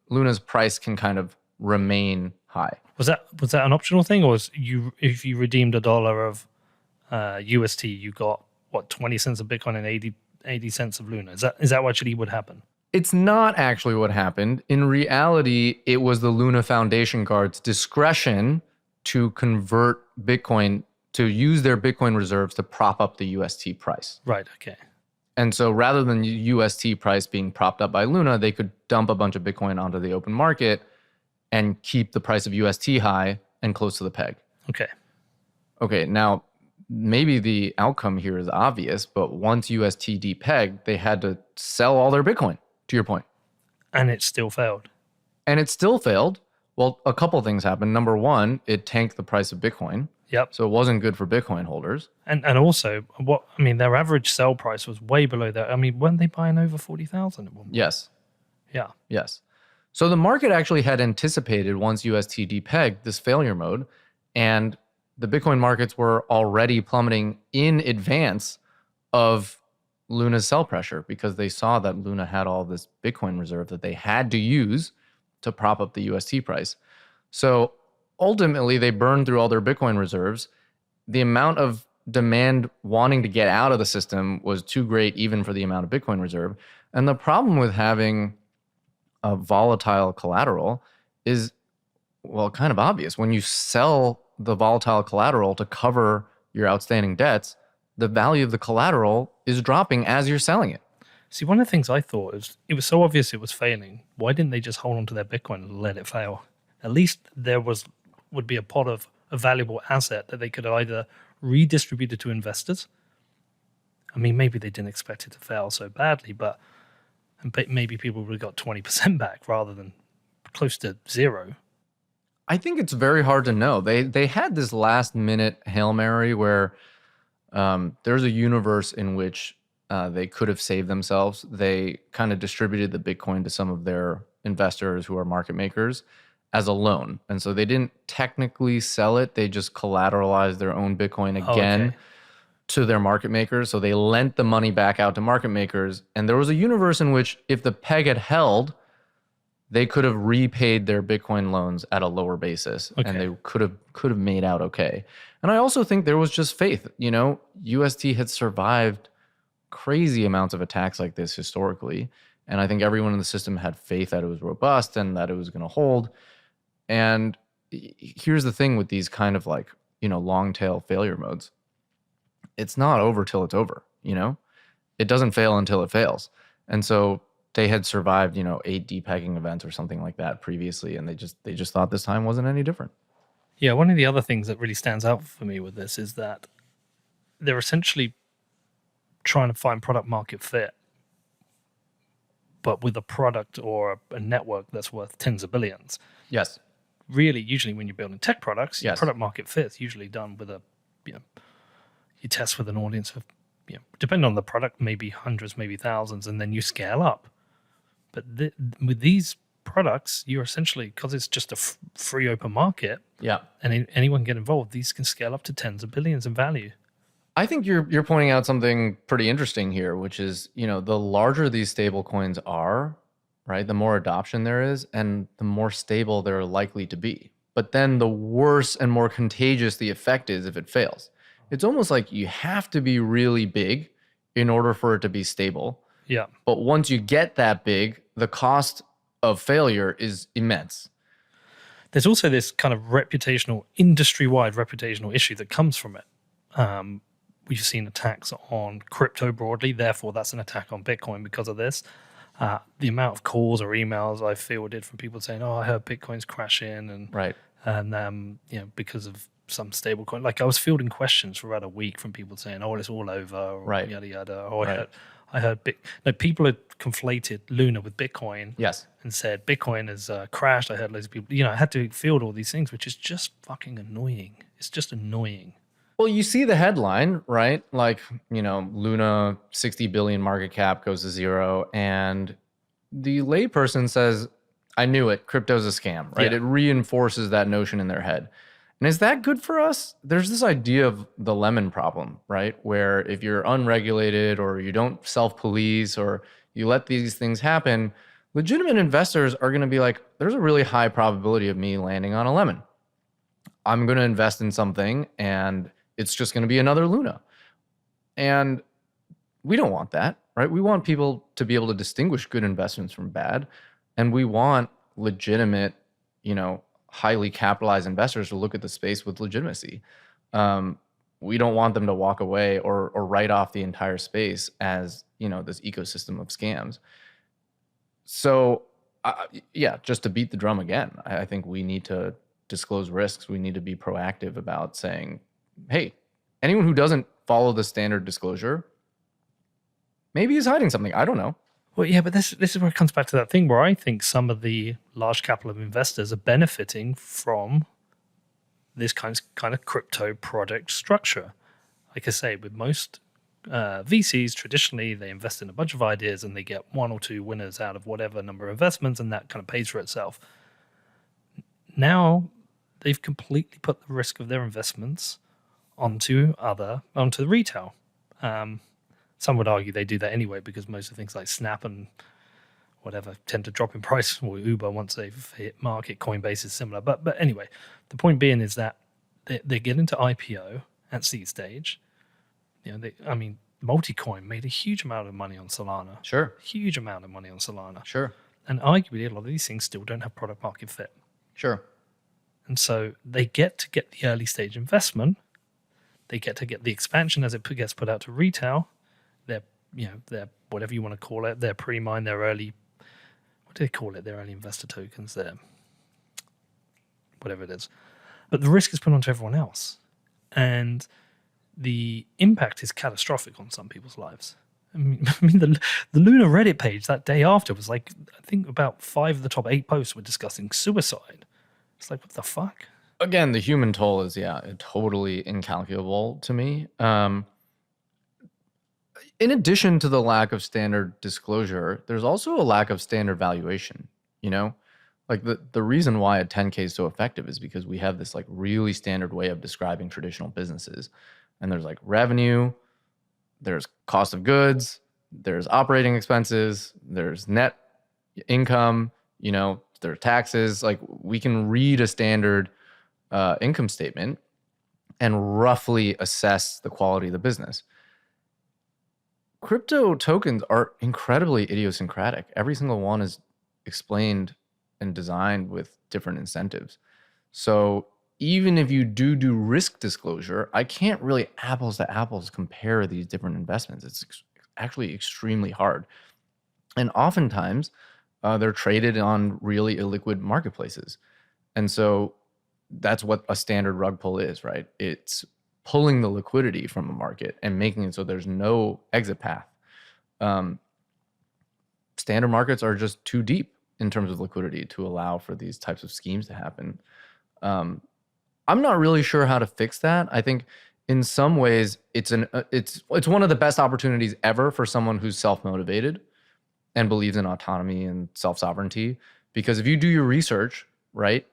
Luna's price can kind of remain high. Was that an optional thing, or if you redeemed $1 of UST, you got what, 20 cents of Bitcoin and 80 cents of Luna? Is that what actually would happen? It's not actually what happened. In reality, it was the Luna Foundation Guard's discretion to convert Bitcoin, to use their Bitcoin reserves to prop up the UST price. Right, okay. And so rather than UST price being propped up by Luna, they could dump a bunch of Bitcoin onto the open market and keep the price of UST high and close to the peg. Okay, now maybe the outcome here is obvious, but once UST depegged, they had to sell all their Bitcoin, to your point. And it still failed. Well, a couple of things happened. Number one, it tanked the price of Bitcoin. Yep. So it wasn't good for Bitcoin holders. And also, their average sell price was way below that. I mean, weren't they buying over 40,000 at one point? Yes. Yeah. Yes. So the market actually had anticipated once UST depegged this failure mode, and the Bitcoin markets were already plummeting in advance of Luna's sell pressure because they saw that Luna had all this Bitcoin reserve that they had to use to prop up the UST price. So ultimately, they burned through all their Bitcoin reserves. The amount of demand wanting to get out of the system was too great even for the amount of Bitcoin reserve. And the problem with having a volatile collateral is, well, kind of obvious. When you sell the volatile collateral to cover your outstanding debts, the value of the collateral is dropping as you're selling it. See, one of the things I thought is it was so obvious it was failing. Why didn't they just hold on to their Bitcoin and let it fail? At least there would be a pot of a valuable asset that they could either redistribute it to investors. I mean, maybe they didn't expect it to fail so badly, but maybe people would have got 20% back rather than close to zero. I think it's very hard to know. They had this last minute Hail Mary where there's a universe in which they could have saved themselves. They kind of distributed the Bitcoin to some of their investors who are market makers as a loan. And so they didn't technically sell it. They just collateralized their own Bitcoin again to their market makers. So they lent the money back out to market makers. And there was a universe in which if the peg had held, they could have repaid their Bitcoin loans at a lower basis, and they could have made out okay. And I also think there was just faith. You know, UST had survived crazy amounts of attacks like this historically, and I think everyone in the system had faith that it was robust and that it was going to hold. And here's the thing with these kind of like, you know, long tail failure modes. It's not over till it's over, you know? It doesn't fail until it fails. And so they had survived, you know, 8 depegging events or something like that previously, and they just thought this time wasn't any different. Yeah, one of the other things that really stands out for me with this is that they're essentially trying to find product market fit, but with a product or a network that's worth tens of billions. Yes. Really, usually when you're building tech products, Yes. product market fit is usually done with a, you know, you test with an audience of, you know, depending on the product, maybe hundreds, maybe thousands, and then you scale up. But with these products, you're essentially, because it's just a free open market, Yeah. and anyone can get involved, these can scale up to tens of billions in value. I think you're pointing out something pretty interesting here, which is, you know, the larger these stable coins are, right, the more adoption there is and the more stable they're likely to be. But then the worse and more contagious the effect is if it fails. It's almost like you have to be really big in order for it to be stable. Yeah. But once you get that big, the cost of failure is immense. There's also this kind of industry-wide reputational issue that comes from it. We've seen attacks on crypto broadly, therefore that's an attack on Bitcoin because of this. The amount of calls or emails I fielded from people saying, "Oh, I heard Bitcoin's crashing," and right, and you know, because of some stablecoin. Like I was fielding questions for about a week from people saying, "Oh, it's all over," or right, yada yada. Or I heard people had conflated Luna with Bitcoin. Yes, and said Bitcoin has crashed. I heard loads of people. You know, I had to field all these things, which is just fucking annoying. It's just annoying. Well, you see the headline, right? Like, you know, Luna 60 billion market cap goes to zero. And the layperson says, I knew it. Crypto's a scam, right? Yeah. It reinforces that notion in their head. And is that good for us? There's this idea of the lemon problem, right? Where if you're unregulated or you don't self-police or you let these things happen, legitimate investors are going to be like, there's a really high probability of me landing on a lemon. I'm going to invest in something and it's just going to be another Luna. And we don't want that, right? We want people to be able to distinguish good investments from bad. And we want legitimate, you know, highly capitalized investors to look at the space with legitimacy. We don't want them to walk away or write off the entire space as, you know, this ecosystem of scams. So, yeah, just to beat the drum again, I think we need to disclose risks. We need to be proactive about saying, hey, anyone who doesn't follow the standard disclosure maybe is hiding something. I don't know. Well, yeah, but this is where it comes back to that thing where I think some of the large capital of investors are benefiting from this kind of crypto product structure. Like I say, with most VCs, traditionally, they invest in a bunch of ideas and they get one or two winners out of whatever number of investments, and that kind of pays for itself. Now, they've completely put the risk of their investments onto the retail. Some would argue they do that anyway because most of things like Snap and whatever tend to drop in price, or Uber once they've hit market. Coinbase is similar. But anyway, the point being is that they get into IPO at seed stage. You know, Multicoin made a huge amount of money on Solana. Sure. Huge amount of money on Solana. Sure. And arguably a lot of these things still don't have product market fit. Sure. And so they get to get the early stage investment. They get to get the expansion as it gets put out to retail. They're whatever you want to call it. They're pre-mine, they're early. What do they call it? They're early investor tokens. They're whatever it is. But the risk is put onto everyone else. And the impact is catastrophic on some people's lives. I mean the Luna Reddit page that day after was like, I think about 5 of the top 8 posts were discussing suicide. It's like, what the fuck? Again, the human toll is, totally incalculable to me. In addition to the lack of standard disclosure, there's also a lack of standard valuation, you know? Like the reason why a 10K is so effective is because we have this like really standard way of describing traditional businesses. And there's like revenue, there's cost of goods, there's operating expenses, there's net income, their taxes. Like we can read a standard income statement and roughly assess the quality of the business. Crypto tokens are incredibly idiosyncratic. Every single one is explained and designed with different incentives. So even if you do risk disclosure, I can't really apples to apples compare these different investments. It's actually extremely hard. And oftentimes, they're traded on really illiquid marketplaces. And so that's what a standard rug pull is, right? It's pulling the liquidity from a market and making it so there's no exit path. Standard markets are just too deep in terms of liquidity to allow for these types of schemes to happen. I'm not really sure how to fix that. I think in some ways it's one of the best opportunities ever for someone who's self-motivated and believes in autonomy and self-sovereignty. Because if you do your research, right,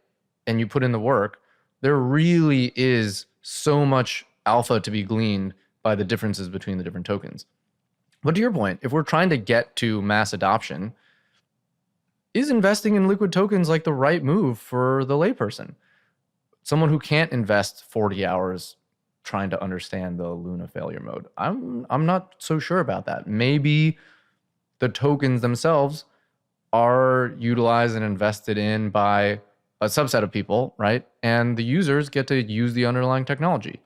and you put in the work, there really is so much alpha to be gleaned by the differences between the different tokens. But to your point, if we're trying to get to mass adoption, is investing in liquid tokens like the right move for the layperson? Someone who can't invest 40 hours trying to understand the Luna failure mode. I'm not so sure about that. Maybe the tokens themselves are utilized and invested in by a subset of people, right? And the users get to use the underlying technology.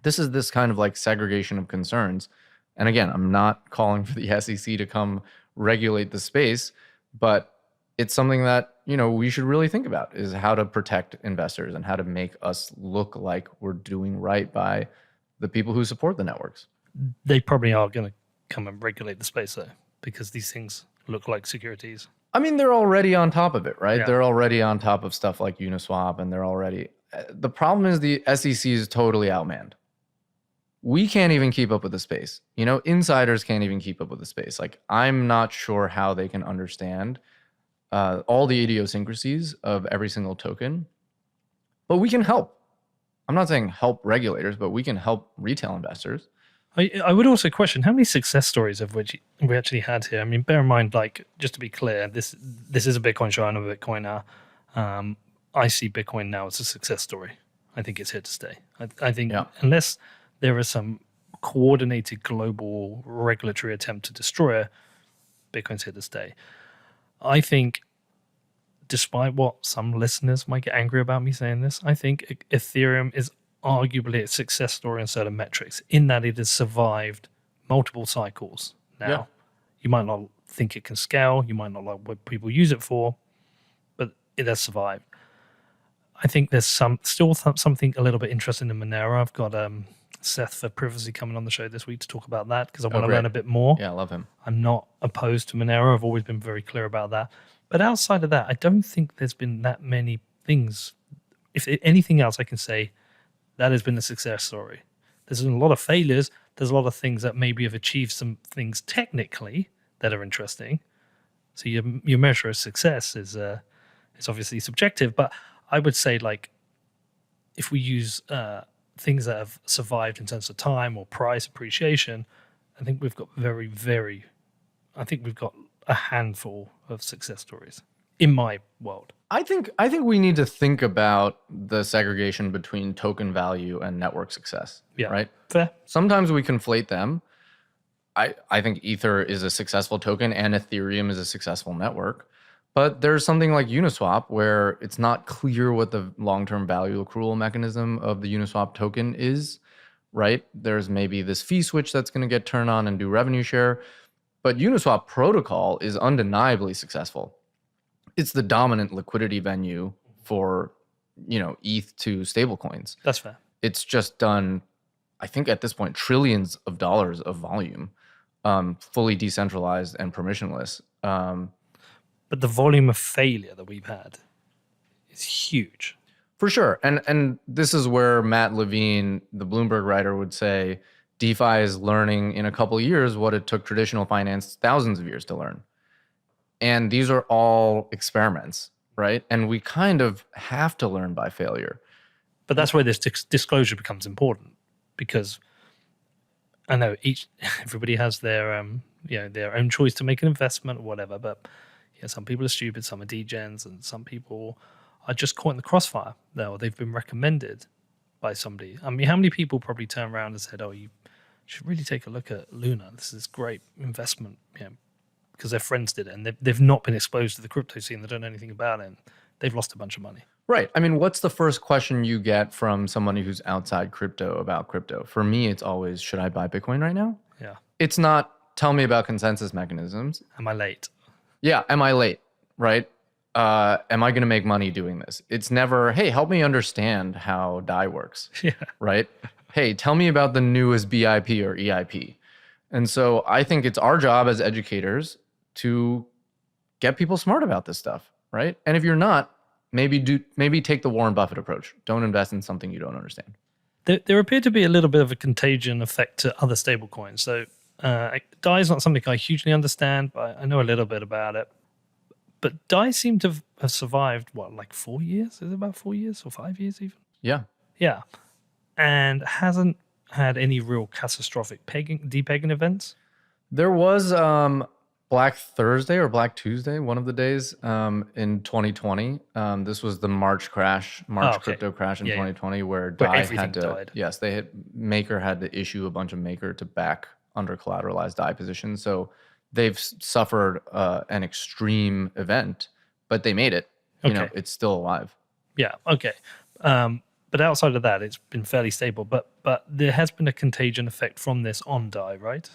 This is this kind of like segregation of concerns. And again, I'm not calling for the SEC to come regulate the space, but it's something that, we should really think about, is how to protect investors and how to make us look like we're doing right by the people who support the networks. They probably are going to come and regulate the space though, because these things look like securities. I mean, they're already on top of it, right? Yeah. They're already on top of stuff like Uniswap, and they're already... The problem is the SEC is totally outmanned. We can't even keep up with the space. Insiders can't even keep up with the space. Like, I'm not sure how they can understand all the idiosyncrasies of every single token, but we can help. I'm not saying help regulators, but we can help retail investors. I would also question how many success stories have we actually had here. I mean, bear in mind, like, just to be clear, this is a Bitcoin show. I'm a Bitcoiner. I see Bitcoin now as a success story. I think it's here to stay. I think unless there is some coordinated global regulatory attempt to destroy it, Bitcoin's here to stay. I think, despite what some listeners might get angry about me saying this, I think Ethereum is arguably a success story on certain metrics, in that it has survived multiple cycles. Now, you might not think it can scale, you might not like what people use it for, but it has survived. I think there's still something a little bit interesting in Monero. I've got Seth for Privacy coming on the show this week to talk about that, because I want to learn a bit more. Yeah, I love him. I'm not opposed to Monero. I've always been very clear about that. But outside of that, I don't think there's been that many things. If anything else, I can say that has been a success story. There's been a lot of failures. There's a lot of things that maybe have achieved some things technically that are interesting. So your measure of success is obviously subjective. But I would say, like, if we use things that have survived in terms of time or price appreciation, I think we've got we've got a handful of success stories in my world. I think we need to think about the segregation between token value and network success. Yeah. Right? Fair. Sometimes we conflate them. I think Ether is a successful token and Ethereum is a successful network. But there's something like Uniswap where it's not clear what the long-term value accrual mechanism of the Uniswap token is, right? There's maybe this fee switch that's going to get turned on and do revenue share. But Uniswap protocol is undeniably successful. It's the dominant liquidity venue for, ETH to stablecoins. That's fair. It's just done, I think at this point, trillions of dollars of volume, fully decentralized and permissionless. But the volume of failure that we've had is huge. For sure. And this is where Matt Levine, the Bloomberg writer, would say DeFi is learning in a couple of years what it took traditional finance thousands of years to learn. And these are all experiments, right? And we kind of have to learn by failure. But that's where this disclosure becomes important, because I know everybody has their own choice to make an investment or whatever, but Yeah, some people are stupid, some are degens, and some people are just caught in the crossfire there, or they've been recommended by somebody. I mean, how many people probably turn around and said, "Oh, you should really take a look at Luna. This is great investment," because their friends did it, and they've not been exposed to the crypto scene. They don't know anything about it. And they've lost a bunch of money. Right. I mean, what's the first question you get from somebody who's outside crypto about crypto? For me, it's always, should I buy Bitcoin right now? Yeah. It's not, tell me about consensus mechanisms. Am I late? Yeah. Am I late? Right. Am I going to make money doing this? It's never, hey, help me understand how DAI works. Yeah. Right. Hey, tell me about the newest BIP or EIP. And so I think it's our job as educators to get people smart about this stuff. Right. And if you're not, maybe take the Warren Buffett approach. Don't invest in something you don't understand. There appeared to be a little bit of a contagion effect to other stablecoins. So DAI is not something I hugely understand, but I know a little bit about it. But DAI seemed to have survived, what, like 4 years? Is it about 4 years or 5 years even? Yeah. Yeah. And hasn't had any real catastrophic depegging events. There was Black Thursday or Black Tuesday, one of the days in 2020. This was the March crypto crash in 2020, where DAI had to, died. Yes, Maker had to issue a bunch of Maker to back under collateralized DAI positions. So they've suffered an extreme event, but they made it. You know, it's still alive. Yeah. Okay. But outside of that, it's been fairly stable. But there has been a contagion effect from this on DAI, right?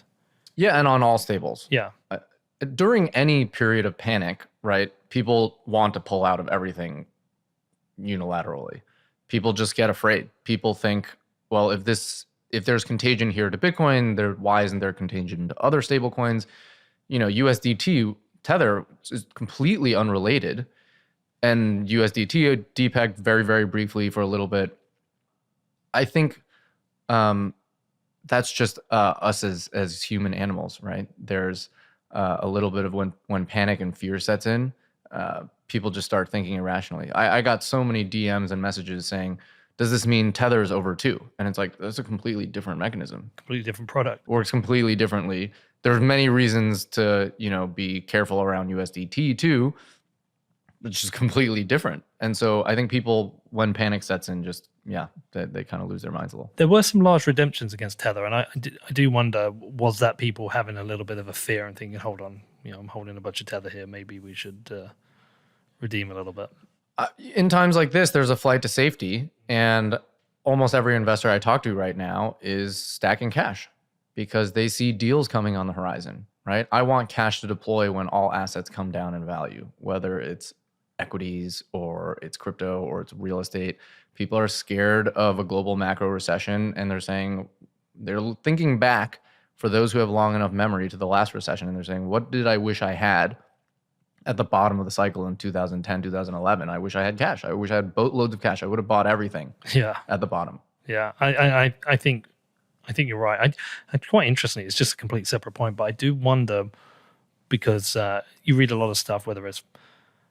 Yeah, and on all stables. Yeah. During any period of panic, right, people want to pull out of everything unilaterally. People just get afraid. People think, well, if there's contagion here to Bitcoin, why isn't there contagion to other stable coins? You know, USDT, Tether is completely unrelated. And USDT depegged very, very briefly for a little bit. I think that's just us as human animals, right? There's a little bit of when panic and fear sets in, people just start thinking irrationally. I got so many DMs and messages saying, does this mean Tether is over too? And it's like, that's a completely different mechanism. Completely different product. Works completely differently. There's many reasons to, be careful around USDT too, which is completely different. And so I think people, when panic sets in, they kind of lose their minds a little. There were some large redemptions against Tether, and I do wonder, was that people having a little bit of a fear and thinking, hold on, I'm holding a bunch of Tether here, maybe we should redeem a little bit. In times like this, there's a flight to safety, and almost every investor I talk to right now is stacking cash because they see deals coming on the horizon, right? I want cash to deploy when all assets come down in value, whether it's equities or it's crypto or it's real estate. People are scared of a global macro recession, and they're thinking back, for those who have long enough memory, to the last recession, and they're saying, what did I wish I had at the bottom of the cycle in 2010, 2011? I wish I had cash. I wish I had boatloads of cash. I would have bought everything at the bottom. Yeah, I think you're right. Quite interestingly, it's just a complete separate point, but I do wonder, because you read a lot of stuff, whether it's,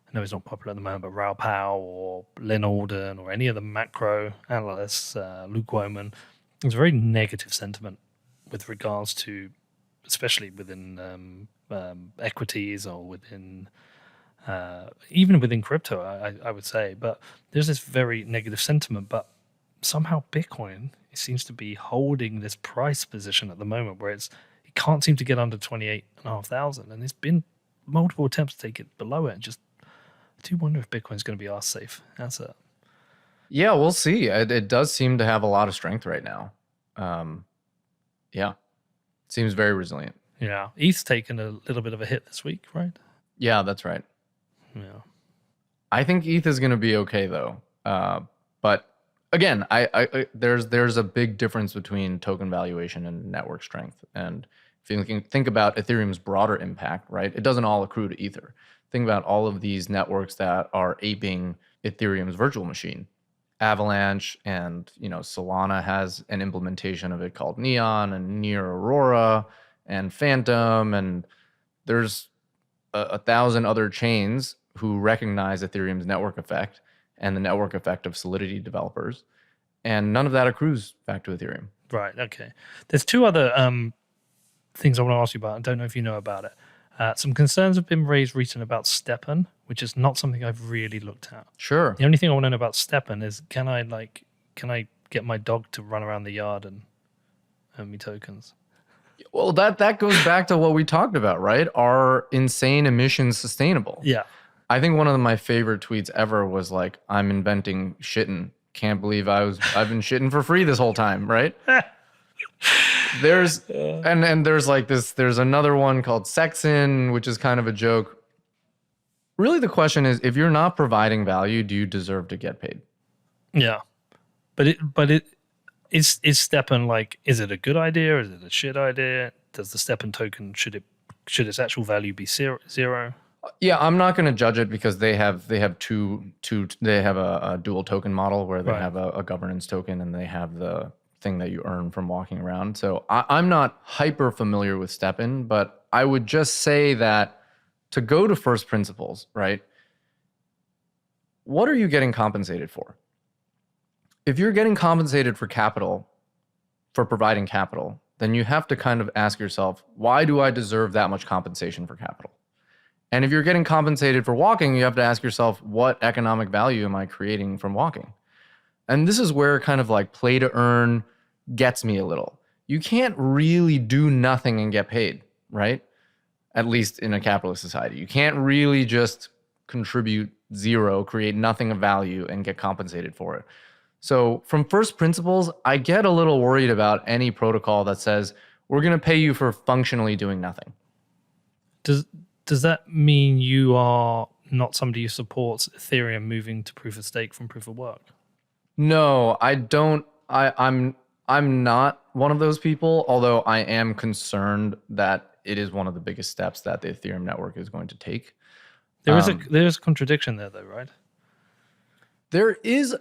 I know it's not popular at the moment, but Raoul Pal or Lynn Alden or any of the macro analysts, Luke Woman, there's a very negative sentiment with regards to, especially within equities or within, even within crypto, I would say. But there's this very negative sentiment, but somehow Bitcoin, it seems to be holding this price position at the moment where it can't seem to get under 28,500, and there's been multiple attempts to take it below it. I do wonder if Bitcoin's going to be safe. That's it. Yeah, we'll see. It does seem to have a lot of strength right now. Yeah, it seems very resilient. Yeah, ETH's taken a little bit of a hit this week, right? Yeah, that's right. Yeah, I think ETH is going to be okay though. But again, there's a big difference between token valuation and network strength. And if you can think about Ethereum's broader impact, right, it doesn't all accrue to Ether. Think about all of these networks that are aping Ethereum's virtual machine. Avalanche and Solana has an implementation of it called Neon, and Near Aurora and Phantom, and there's a thousand other chains who recognize Ethereum's network effect and the network effect of Solidity developers, and none of that accrues back to Ethereum. Right. Okay. There's two other things I want to ask you about. I don't know if you know about it. Some concerns have been raised recently about Steppen, which is not something I've really looked at. Sure. The only thing I want to know about Steppen is can I get my dog to run around the yard and earn me tokens? Well, that goes back to what we talked about, right? Are insane emissions sustainable? Yeah. I think one of my favorite tweets ever was like, "I'm inventing shitting. Can't believe I've been shitting for free this whole time," right? There's and there's like this. There's another one called Sexin, which is kind of a joke. Really, the question is, if you're not providing value, do you deserve to get paid? Yeah, but it is Steppen like? Is it a good idea? Is it a shit idea? Does the Steppen token should its actual value be zero? Yeah, I'm not going to judge it because they have two they have a dual token model where they have a governance token and they have the thing that you earn from walking around. So I'm not hyper familiar with Steppen, but I would just say that to go to first principles, right? What are you getting compensated for? If you're getting compensated for capital, for providing capital, then you have to kind of ask yourself, why do I deserve that much compensation for capital? And if you're getting compensated for walking, you have to ask yourself, what economic value am I creating from walking? And this is where kind of like play to earn gets me a little. You can't really do nothing and get paid, right? At least in a capitalist society. You can't really just contribute zero, create nothing of value, and get compensated for it. So from first principles, I get a little worried about any protocol that says, we're going to pay you for functionally doing nothing. Does that mean you are not somebody who supports Ethereum moving to proof of stake from proof of work? No, I don't. I'm not one of those people, although I am concerned that it is one of the biggest steps that the Ethereum network is going to take. There is a contradiction there, though, right? There is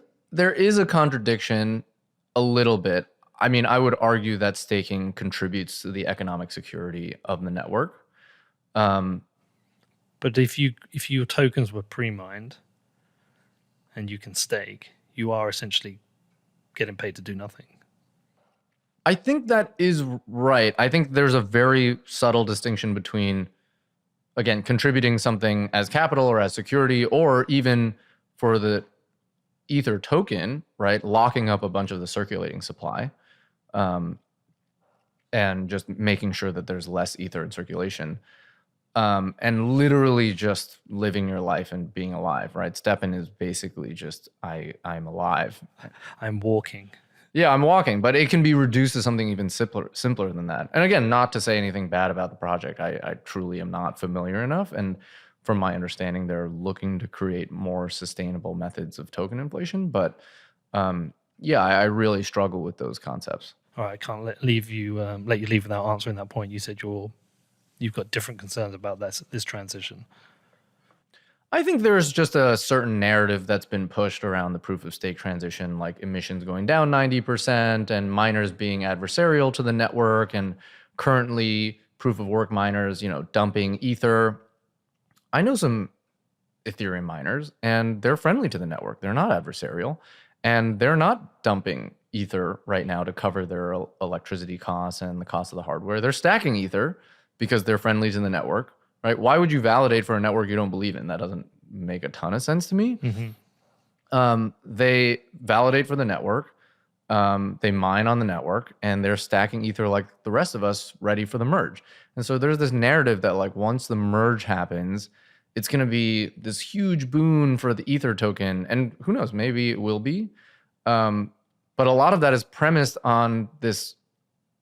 a contradiction a little bit. I mean, I would argue that staking contributes to the economic security of the network. But if your tokens were pre-mined and you can stake, you are essentially getting paid to do nothing. I think that is right. I think there's a very subtle distinction between, again, contributing something as capital or as security, or even for the Ether token, right? Locking up a bunch of the circulating supply, and just making sure that there's less Ether in circulation. And literally just living your life and being alive, right? Steppen is basically just, I'm alive. I'm walking. Yeah, I'm walking, but it can be reduced to something even simpler than that. And again, not to say anything bad about the project. I truly am not familiar enough. And from my understanding, they're looking to create more sustainable methods of token inflation. But yeah, I really struggle with those concepts. All right, I can't let you leave without answering that point. You said you've got different concerns about this transition. I think there's just a certain narrative that's been pushed around the proof of stake transition, like emissions going down 90% and miners being adversarial to the network, and currently proof of work miners, dumping Ether. I know some Ethereum miners and they're friendly to the network. They're not adversarial and they're not dumping Ether right now to cover their electricity costs and the cost of the hardware. They're stacking Ether because they're friendly to the network. Right? Why would you validate for a network you don't believe in? That doesn't make a ton of sense to me. Mm-hmm. They validate for the network. They mine on the network, and they're stacking Ether like the rest of us, ready for the merge. And so there's this narrative that like once the merge happens, it's going to be this huge boon for the Ether token. And who knows, maybe it will be. But a lot of that is premised on this,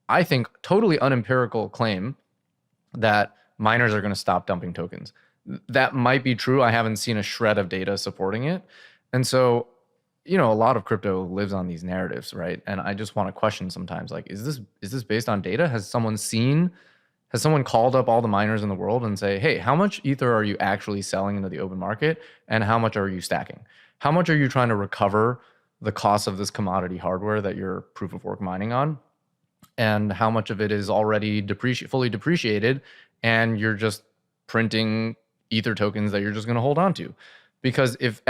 I think, totally unempirical claim that miners are going to stop dumping tokens. That might be true. I haven't seen a shred of data supporting it. And so, a lot of crypto lives on these narratives, right? And I just want to question sometimes, like, is this based on data? Has someone called up all the miners in the world and say, hey, how much Ether are you actually selling into the open market? And how much are you stacking? How much are you trying to recover the cost of this commodity hardware that you're proof of work mining on? And how much of it is already fully depreciated, and you're just printing Ether tokens that you're just going to hold on to? Because if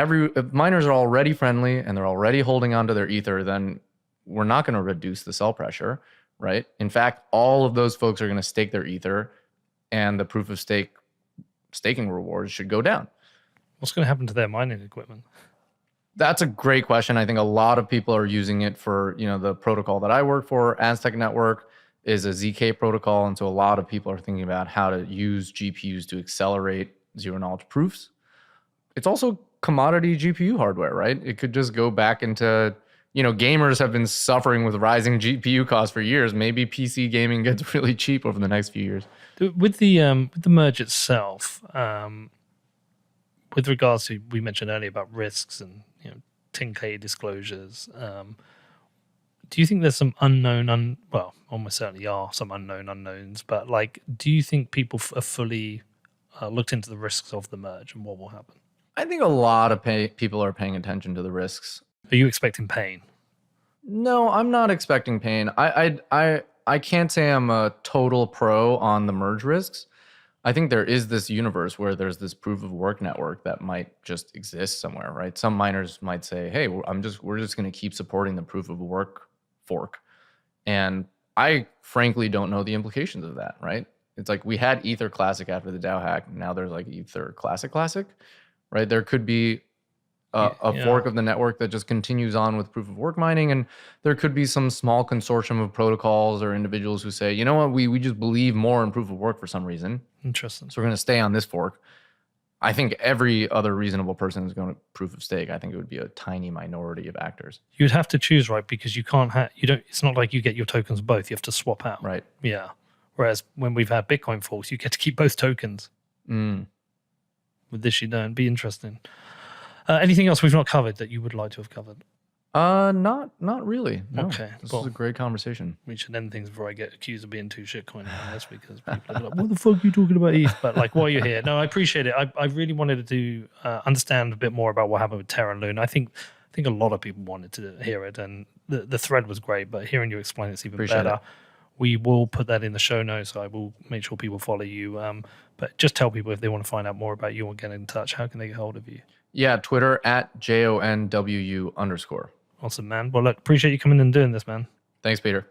miners are already friendly and they're already holding on to their Ether, then we're not going to reduce the sell pressure, right? In fact, all of those folks are going to stake their Ether and the proof of staking rewards should go down. What's going to happen to their mining equipment? That's a great question. I think a lot of people are using it for, the protocol that I work for, Aztec Network, is a ZK protocol. And so a lot of people are thinking about how to use GPUs to accelerate zero knowledge proofs. It's also commodity GPU hardware, right? It could just go back into, gamers have been suffering with rising GPU costs for years. Maybe PC gaming gets really cheap over the next few years. With the merge itself, with regards to, we mentioned earlier about risks and 10K disclosures, do you think there's some well, almost certainly are some unknown unknowns, but do you think people are fully looked into the risks of the merge and what will happen? I think a lot of people are paying attention to the risks. Are you expecting pain? No, I'm not expecting pain. I can't say I'm a total pro on the merge risks. I think there is this universe where there's this proof of work network that might just exist somewhere, right? Some miners might say, "Hey, we're just going to keep supporting the proof of work fork," and I frankly don't know the implications of that, right? It's like we had Ether Classic after the DAO hack. Now there's Ether Classic, right? There could be a fork of the network that just continues on with proof of work mining, and there could be some small consortium of protocols or individuals who say, you know what, we just believe more in proof of work for some reason. Interesting. So we're going to stay on this fork. I think every other reasonable person is going to proof of stake. I think it would be a tiny minority of actors. You'd have to choose, right? Because you can't it's not like you get your tokens both. You have to swap out. Right. Yeah. Whereas when we've had Bitcoin forks, you get to keep both tokens. With this, you don't. Be interesting. Anything else we've not covered that you would like to have covered? Not really. No. Okay. This was a great conversation. We should end things before I get accused of being too shitcoin on this, because people are like, what the fuck are you talking about, ETH? But while you're here, no, I appreciate it. I really wanted to understand a bit more about what happened with Terra and Luna. I think a lot of people wanted to hear it, and the thread was great, but hearing you explain it's even better. We will put that in the show notes. So I will make sure people follow you. But just tell people if they want to find out more about you or get in touch, how can they get hold of you? Yeah, Twitter @JONWU_. Awesome, man. Well, look, appreciate you coming and doing this, man. Thanks, Peter.